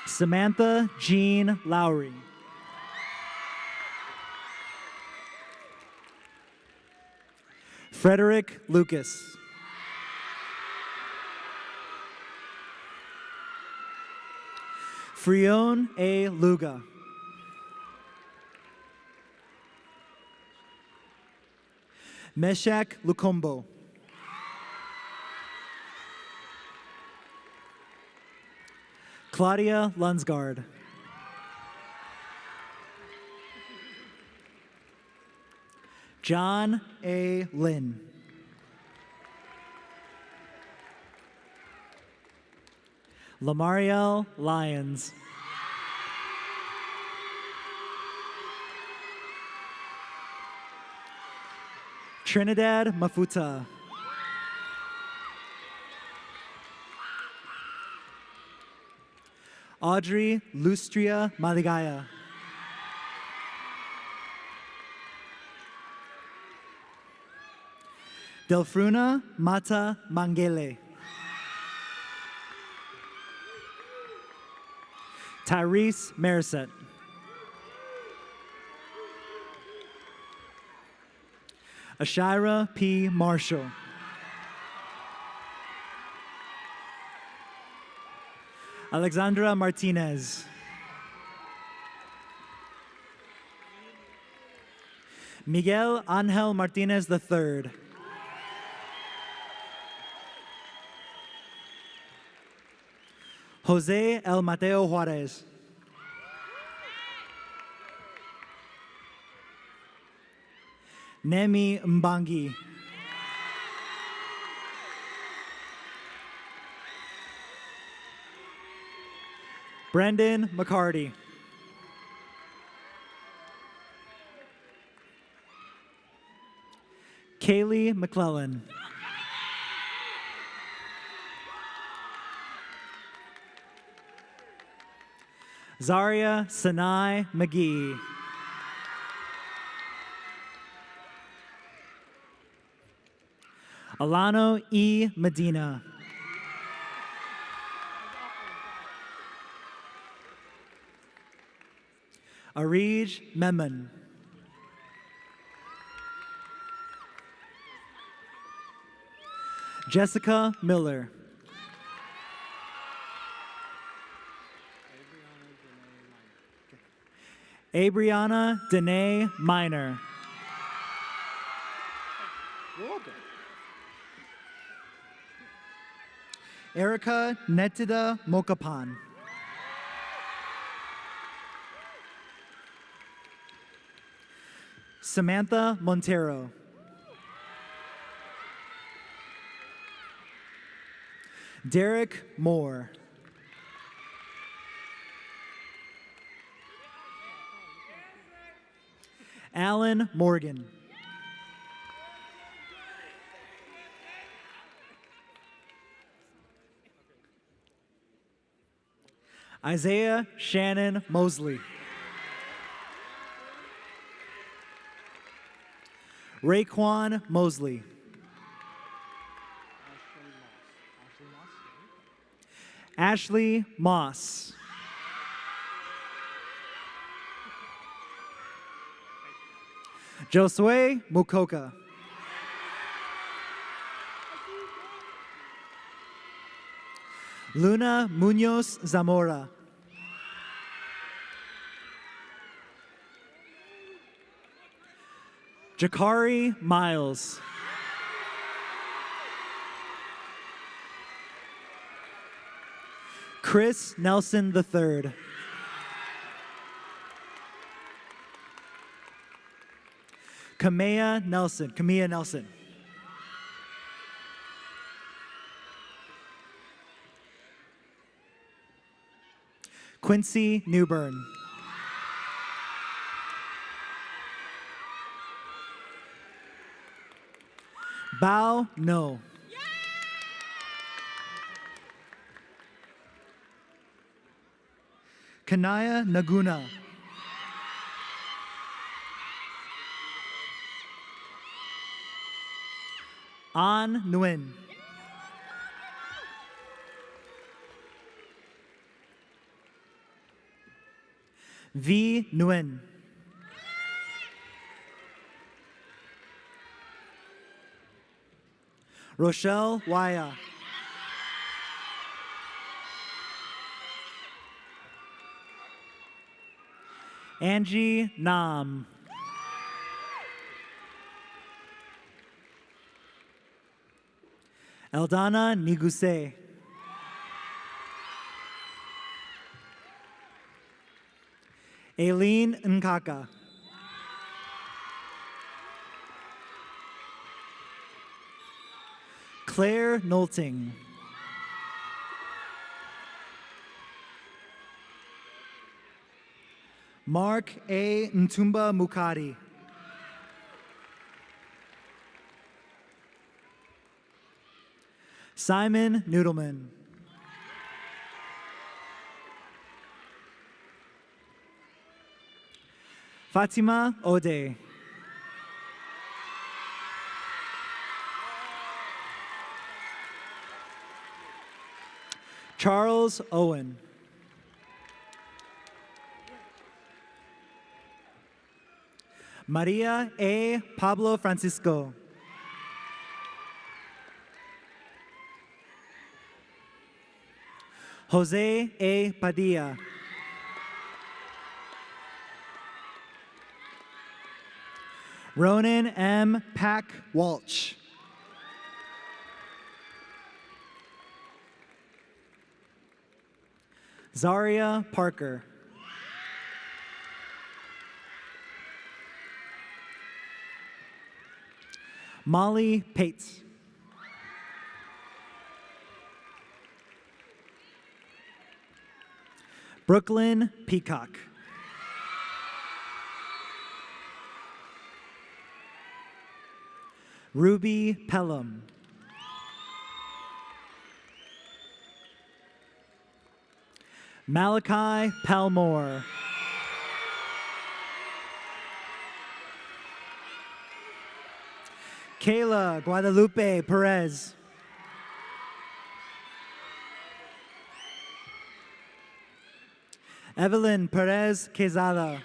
Speaker 8: Samantha Jean Lowry. Frederick Lucas. Frione A. Luga. Meshach Lukombo. Claudia Lunsgaard. John A. Lynn. Lamariel Lyons. Trinidad Mafuta. Audrey Lustria Maligaya. Delfruna Mata Mangele. Tyrese Mariset. Ashira P. Marshall. Alexandra Martinez. Miguel Angel Martinez III. Jose El Mateo Juarez. Nemi Mbangi. Brendan McCarty. Kaylee McClellan. Zaria Sanai McGee. Alano E. Medina. Arij Memon. Jessica Miller. Abriana Danae Minor. Erica Netida Mokapan. Samantha Montero. Derek Moore. Alan Morgan. Isaiah Shannon Mosley. Raekwon Mosley. Ashley Moss. Josue Mukoka. Luna Munoz Zamora. Jakari Miles. Chris Nelson III. Kamea Nelson. Quincy Newburn. Bao No. Kanaya Naguna. An Nguyen. V Nguyen. Rochelle Waya. Angie Nam. Eldana Niguse. Aileen Nkaka. Claire Nolting. Mark A. Ntumba Mukadi. Simon Noodleman. Fatima Ode. Charles Owen. Maria A. Pablo Francisco. Jose A. Padilla. Ronan M. Pack Walsh. Zaria Parker. Molly Pates. Brooklyn Peacock. Ruby Pelham. Malachi Palmore. Kayla Guadalupe Perez. Evelyn Perez Quezada.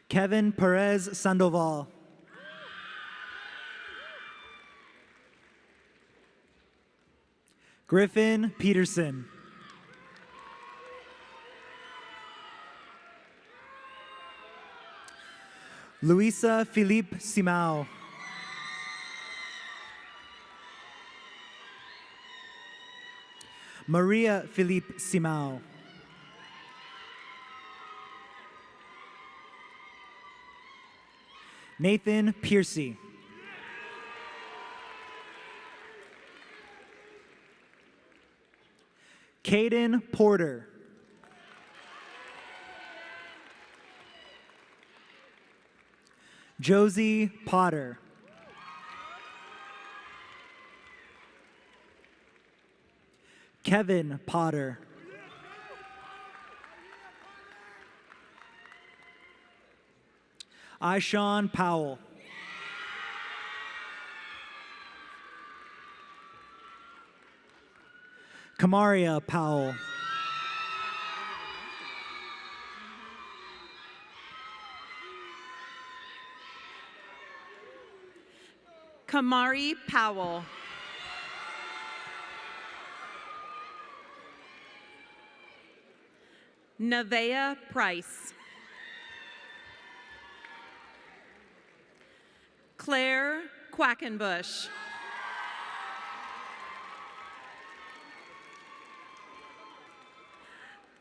Speaker 8: Kevin Perez Sandoval. Griffin Peterson. Luisa Philippe Simao. Maria Philippe Simao. Nathan Piercy. Caden Porter. Josie Potter. Kevin Potter. Ishawn Powell. Kamaria Powell.
Speaker 7: Kamari Powell. Nevaeh Price. Claire Quackenbush.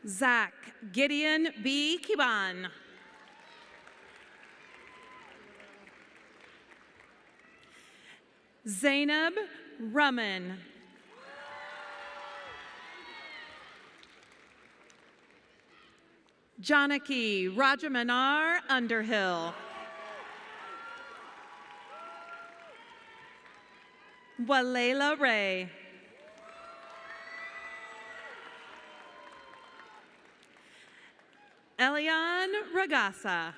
Speaker 7: Zach Gideon B. Kiban. Zainab Rumman. Janaki Rajamanar Underhill. Walela Ray. Elian Ragasa.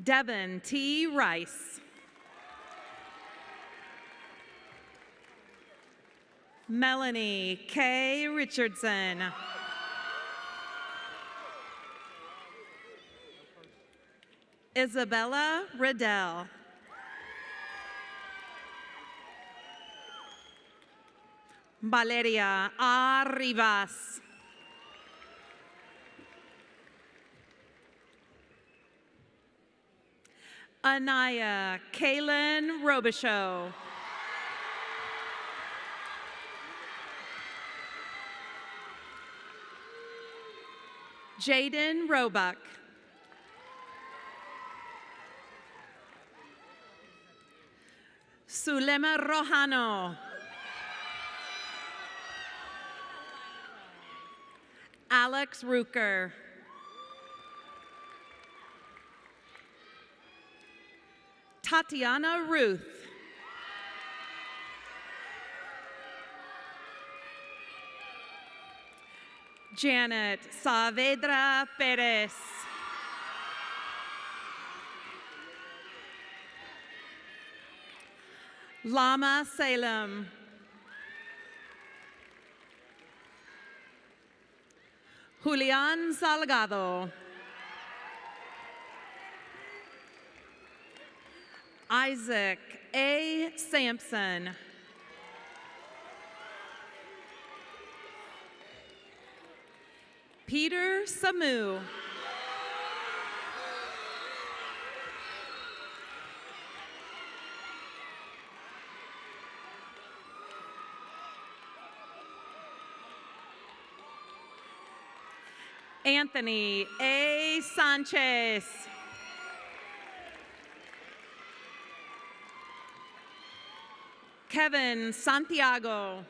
Speaker 7: Devin T. Rice. Melanie K. Richardson. Isabella Riddell. Valeria Arribas. Anaya Kaylin Robichaux. Jaden Roebuck. Sulema Rojano. Alex Ruker. Tatiana Ruth. Janet Saavedra Perez. Lama Salem. Julian Salgado. Isaac A. Sampson. Peter Samu. Anthony A. Sanchez. Kevin Santiago.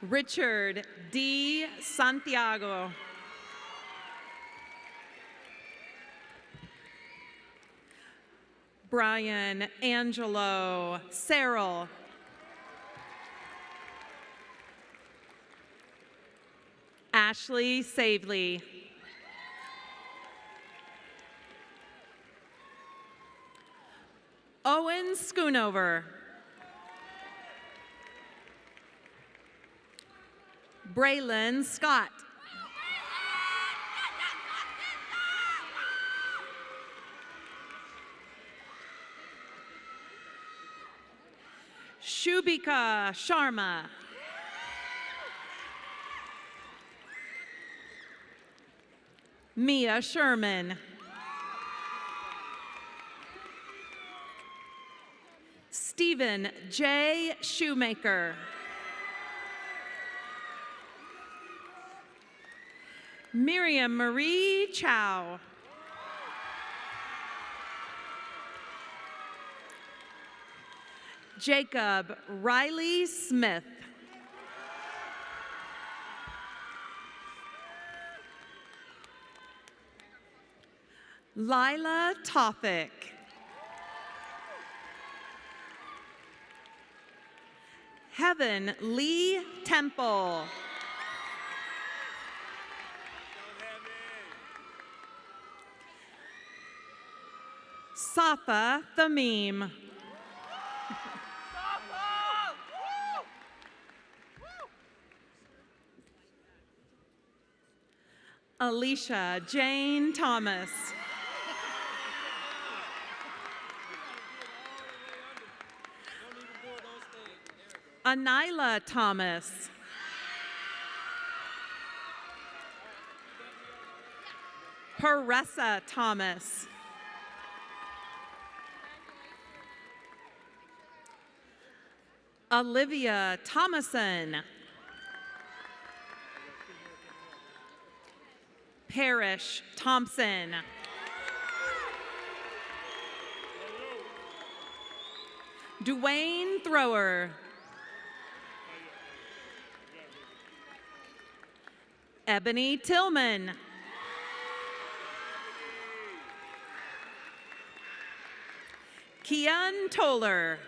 Speaker 7: Richard D. Santiago. Brian Angelo Serrell. Ashley Savely. Owen Schoonover. Braylon Scott. Shubika Sharma. Mia Sherman. Stephen J. Shoemaker. Miriam Marie Chow. Jacob Riley Smith. Lila Toffick. Heaven Lee Temple. Safa Thamim. Alicia Jane Thomas. Anila Thomas. Paressa Thomas. Olivia Thomason. Parrish Thompson. Dwayne Thrower. Ebony Tillman. Kian Toller.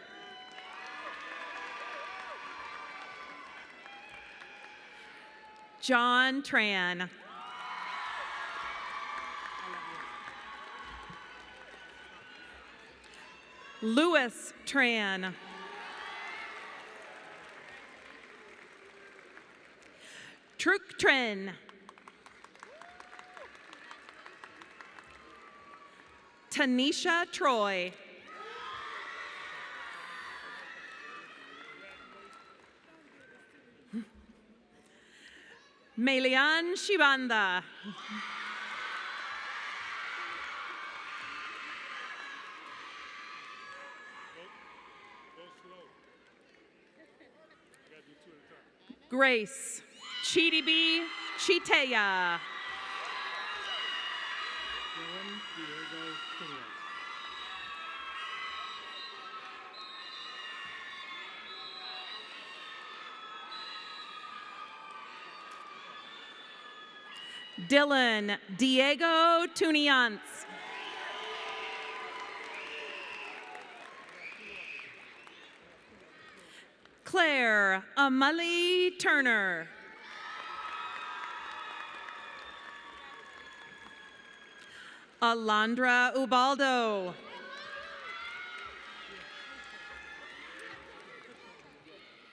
Speaker 7: John Tran. Louis Tran. Truk Tren. Tanisha Troy. Melian Shibanda. Grace Chidibi Chiteya. Dylan Diego Tuniance. Claire Amalie Turner. Alondra Ubaldo.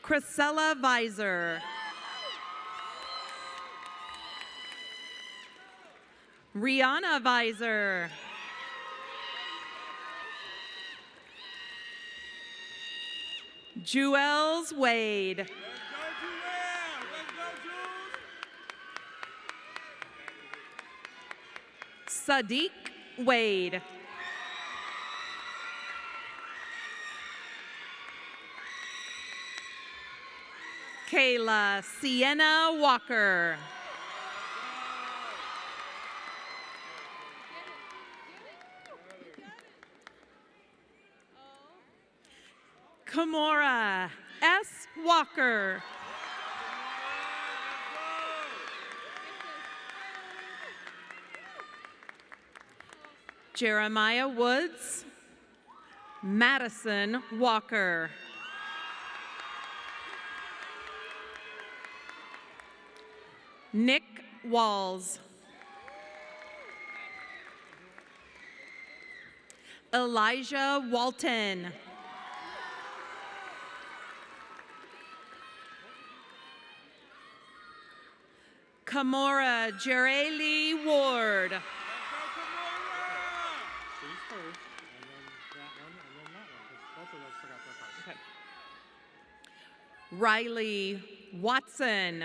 Speaker 7: Chrisella Visor. Rihanna Visor. Jewels Wade. Sadiq Wade. Kayla Sienna Walker. Kimora S. Walker. Jeremiah Woods. Madison Walker. Nick Walls. Elijah Walton. Kamora Jereli Ward. Riley Watson.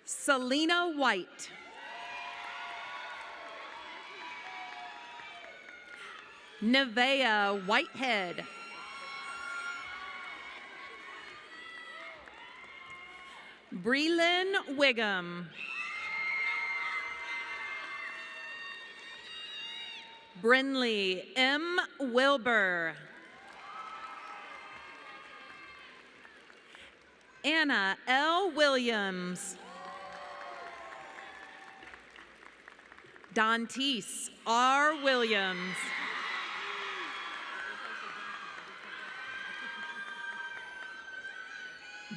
Speaker 7: Selena White. Nevea Whitehead. Breland Wiggum. Brinley M. Wilbur. Anna L. Williams. Dantice R. Williams.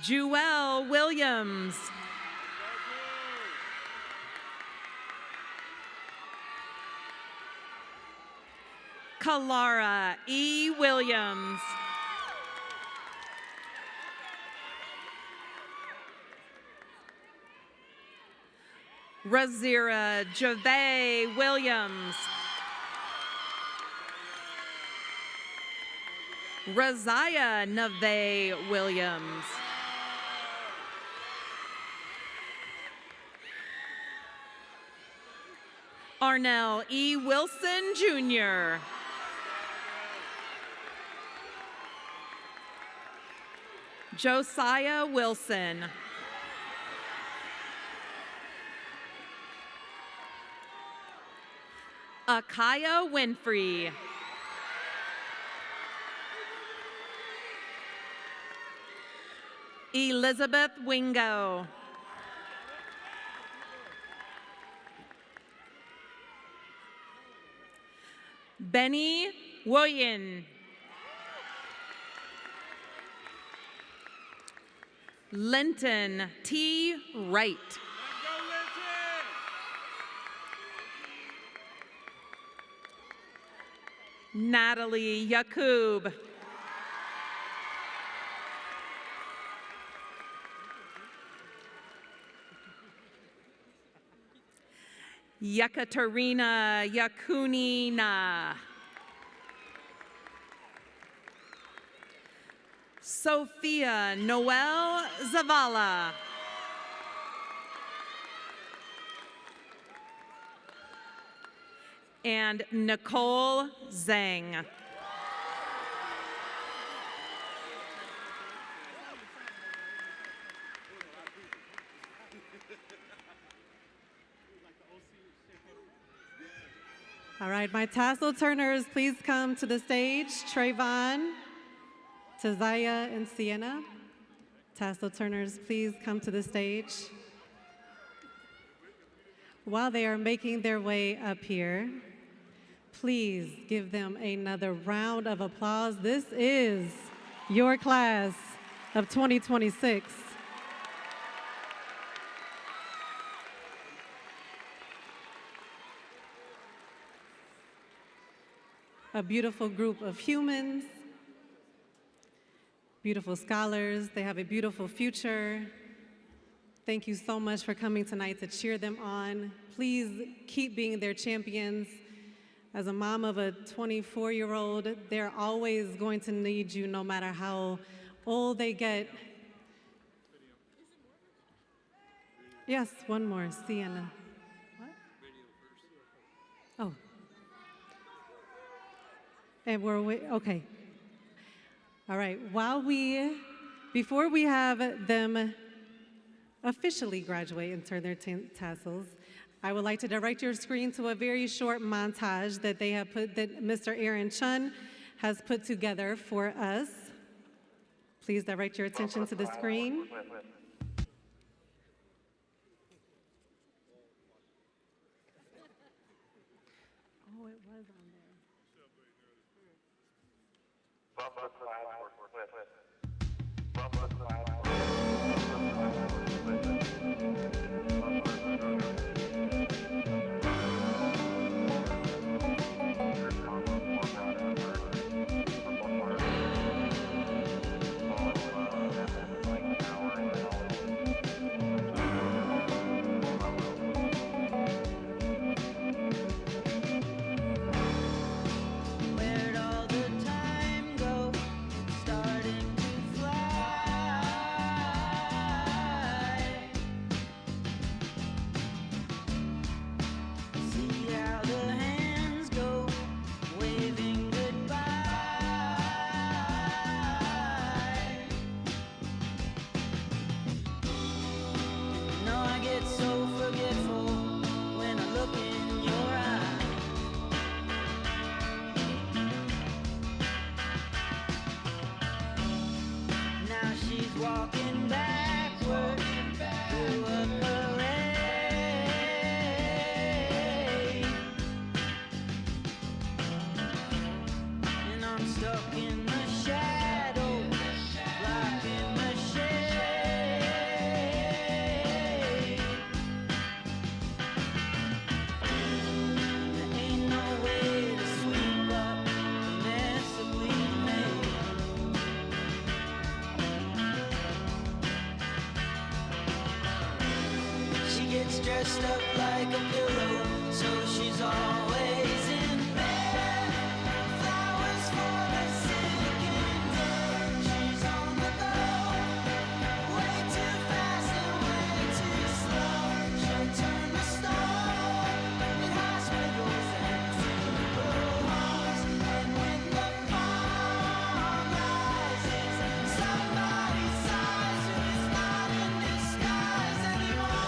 Speaker 7: Jewel Williams. Kalara E. Williams. Razira Jave Williams. Razaya Nave Williams. Arnell E. Wilson Jr. Josiah Wilson. Akaya Winfrey. Elizabeth Wingo. Benny Woyen. Linton T. Wright. Natalie Yakub. Yekaterina Yakunina. Sophia Noel Zavala. And Nicole Zhang.
Speaker 1: All right, my tassel turners, please come to the stage. Trayvon, Tazaya, and Sienna. Tassel turners, please come to the stage. While they are making their way up here, please give them another round of applause. This is your class of 2026. A beautiful group of humans, beautiful scholars. They have a beautiful future. Thank you so much for coming tonight to cheer them on. Please keep being their champions. As a mom of a 24-year-old, they're always going to need you no matter how old they get. Yes, one more, Sienna. What? Oh. And okay. All right, before we have them officially graduate and turn their tassels, I would like to direct your screen to a very short montage that that Mr. Aaron Chun has put together for us. Please direct your attention to the screen. Oh, it was on there.
Speaker 9: Where'd all the time go? It's starting to fly. dressed up like a pillow, so she's always in bed. Flowers for the sick and dead. She's on the go, way too fast and way too slow. She'll turn the stone in hospitals and funeral homes. And when the fall rises, somebody sighs who's not in disguise anymore.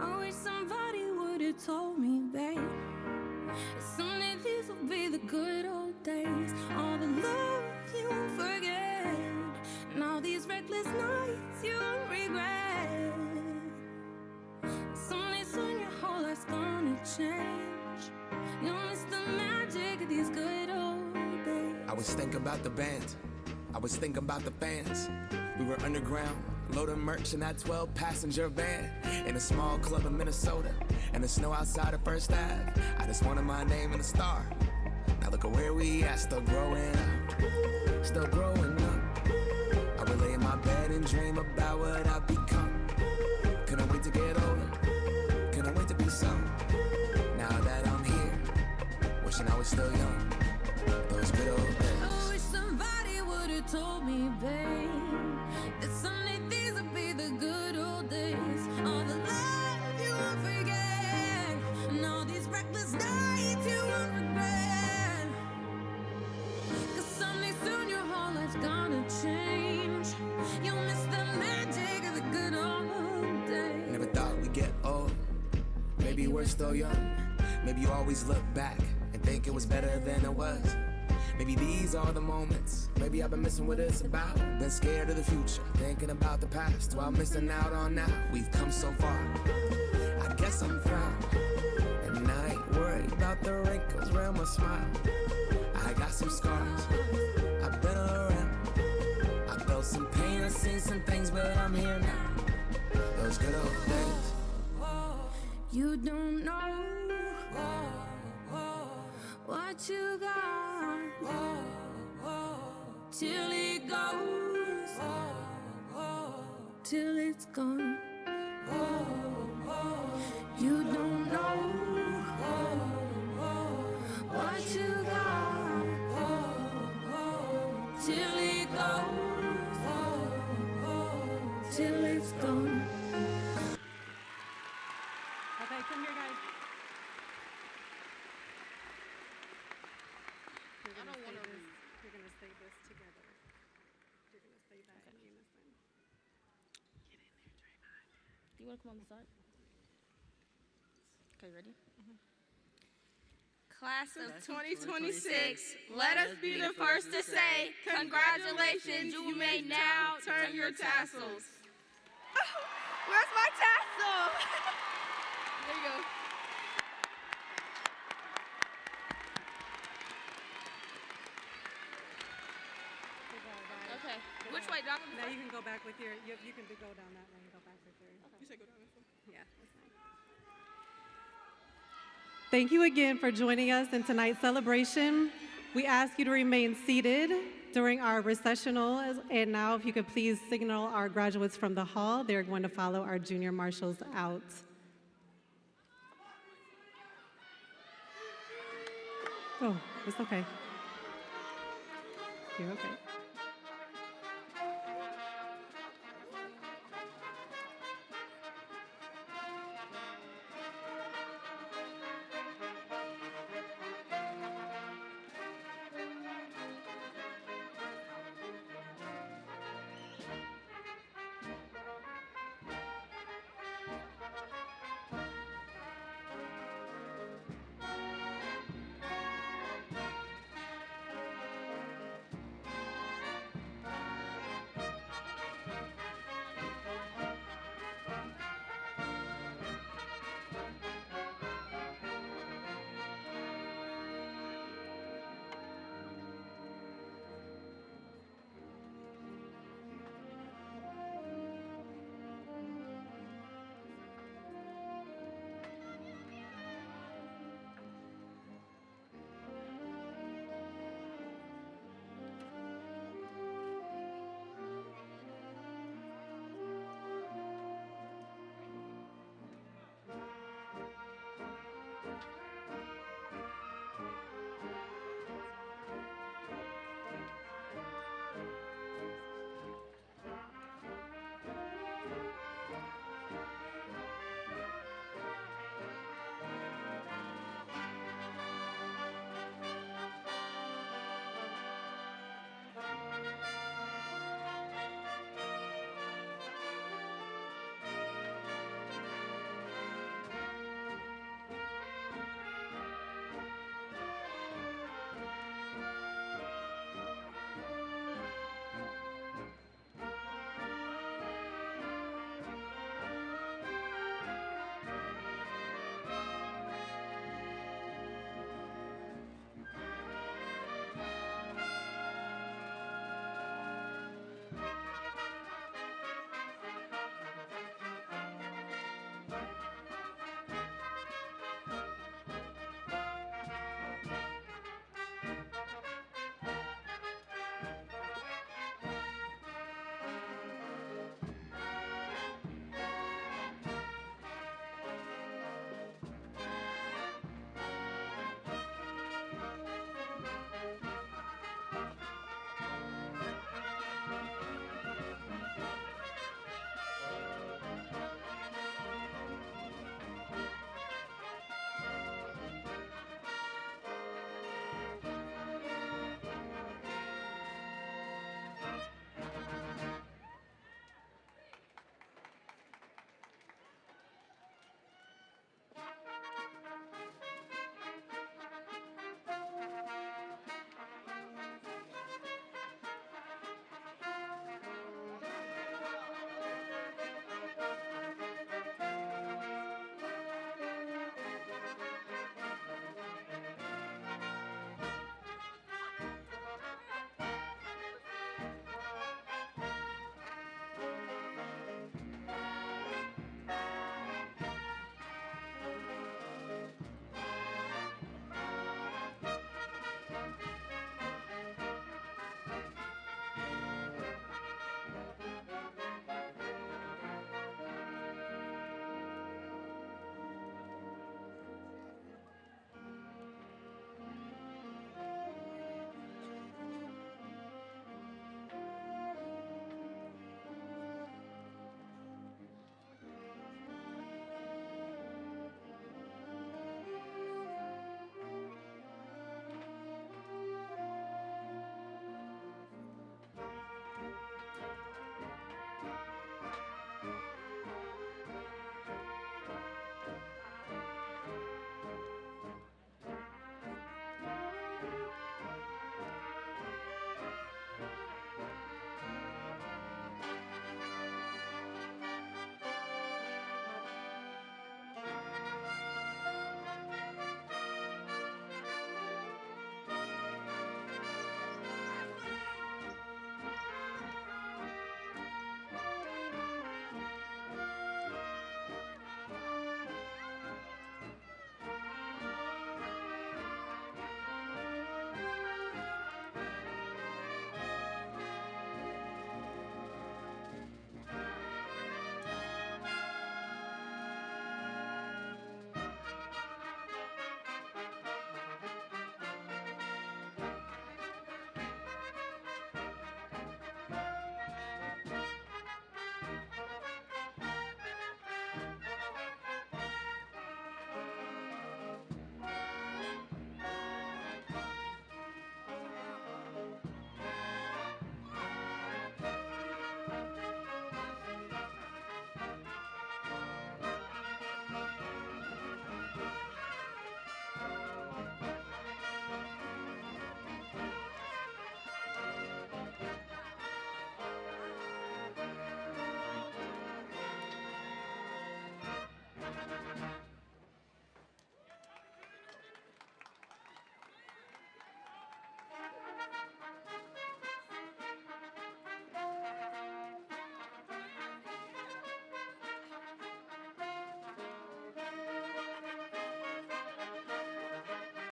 Speaker 10: I wish somebody would have told me, babe, that someday these will be the good old days. All the love you won't forget, and all these reckless nights you won't regret. Someday soon your whole life's gonna change. You'll miss the magic of these good old days.
Speaker 11: I was thinking about the band. I was thinking about the fans. We were underground, loading merch in that 12-passenger van in a small club in Minnesota, and the snow outside of First Ave. I just wanted my name and a star. Now look at where we at, still growing up, still growing up. I would lay in my bed and dream about what I've become. Couldn't wait to get older, couldn't wait to be some. Now that I'm here, wishing I was still young. Those good old days.
Speaker 10: I wish somebody would have told me, babe, that someday these would be the good old days. All the love you won't forget, and all these reckless nights you won't regret. 'Cause someday soon your whole life's gonna change. You'll miss the magic of the good old days.
Speaker 11: Never thought we'd get old. Maybe we're still young. Maybe you always look back and think it was better than it was. Maybe these are the moments. Maybe I've been missing what it's about. Been scared of the future, thinking about the past while missing out on now. We've come so far. I guess I'm proud, and I ain't worried about the wrinkles around my smile. I got some scars. I've been around. I felt some pain. I've seen some things, but I'm here now. Those good old days.
Speaker 10: You don't know what you got till it goes, till it's gone. You don't know what you got till it goes, till it's gone.
Speaker 1: Okay, come here, guys. You're gonna say this together. You're gonna say that in unison. Get in there, Draymond.
Speaker 2: Do you want to come on the side? Okay, ready?
Speaker 12: Class of 2026, let us be the first to say, congratulations, you may now turn your tassels. Where's my tassel? There you go. Okay, which way? Down
Speaker 1: Now you can go back with your, you can go down that way and go back with your.
Speaker 2: You said go down this one?
Speaker 1: Yeah, that's fine. Thank you again for joining us in tonight's celebration. We ask you to remain seated during our recessional, and now if you could please signal our graduates from the hall. They're going to follow our junior marshals out. Oh, it's okay. You're okay.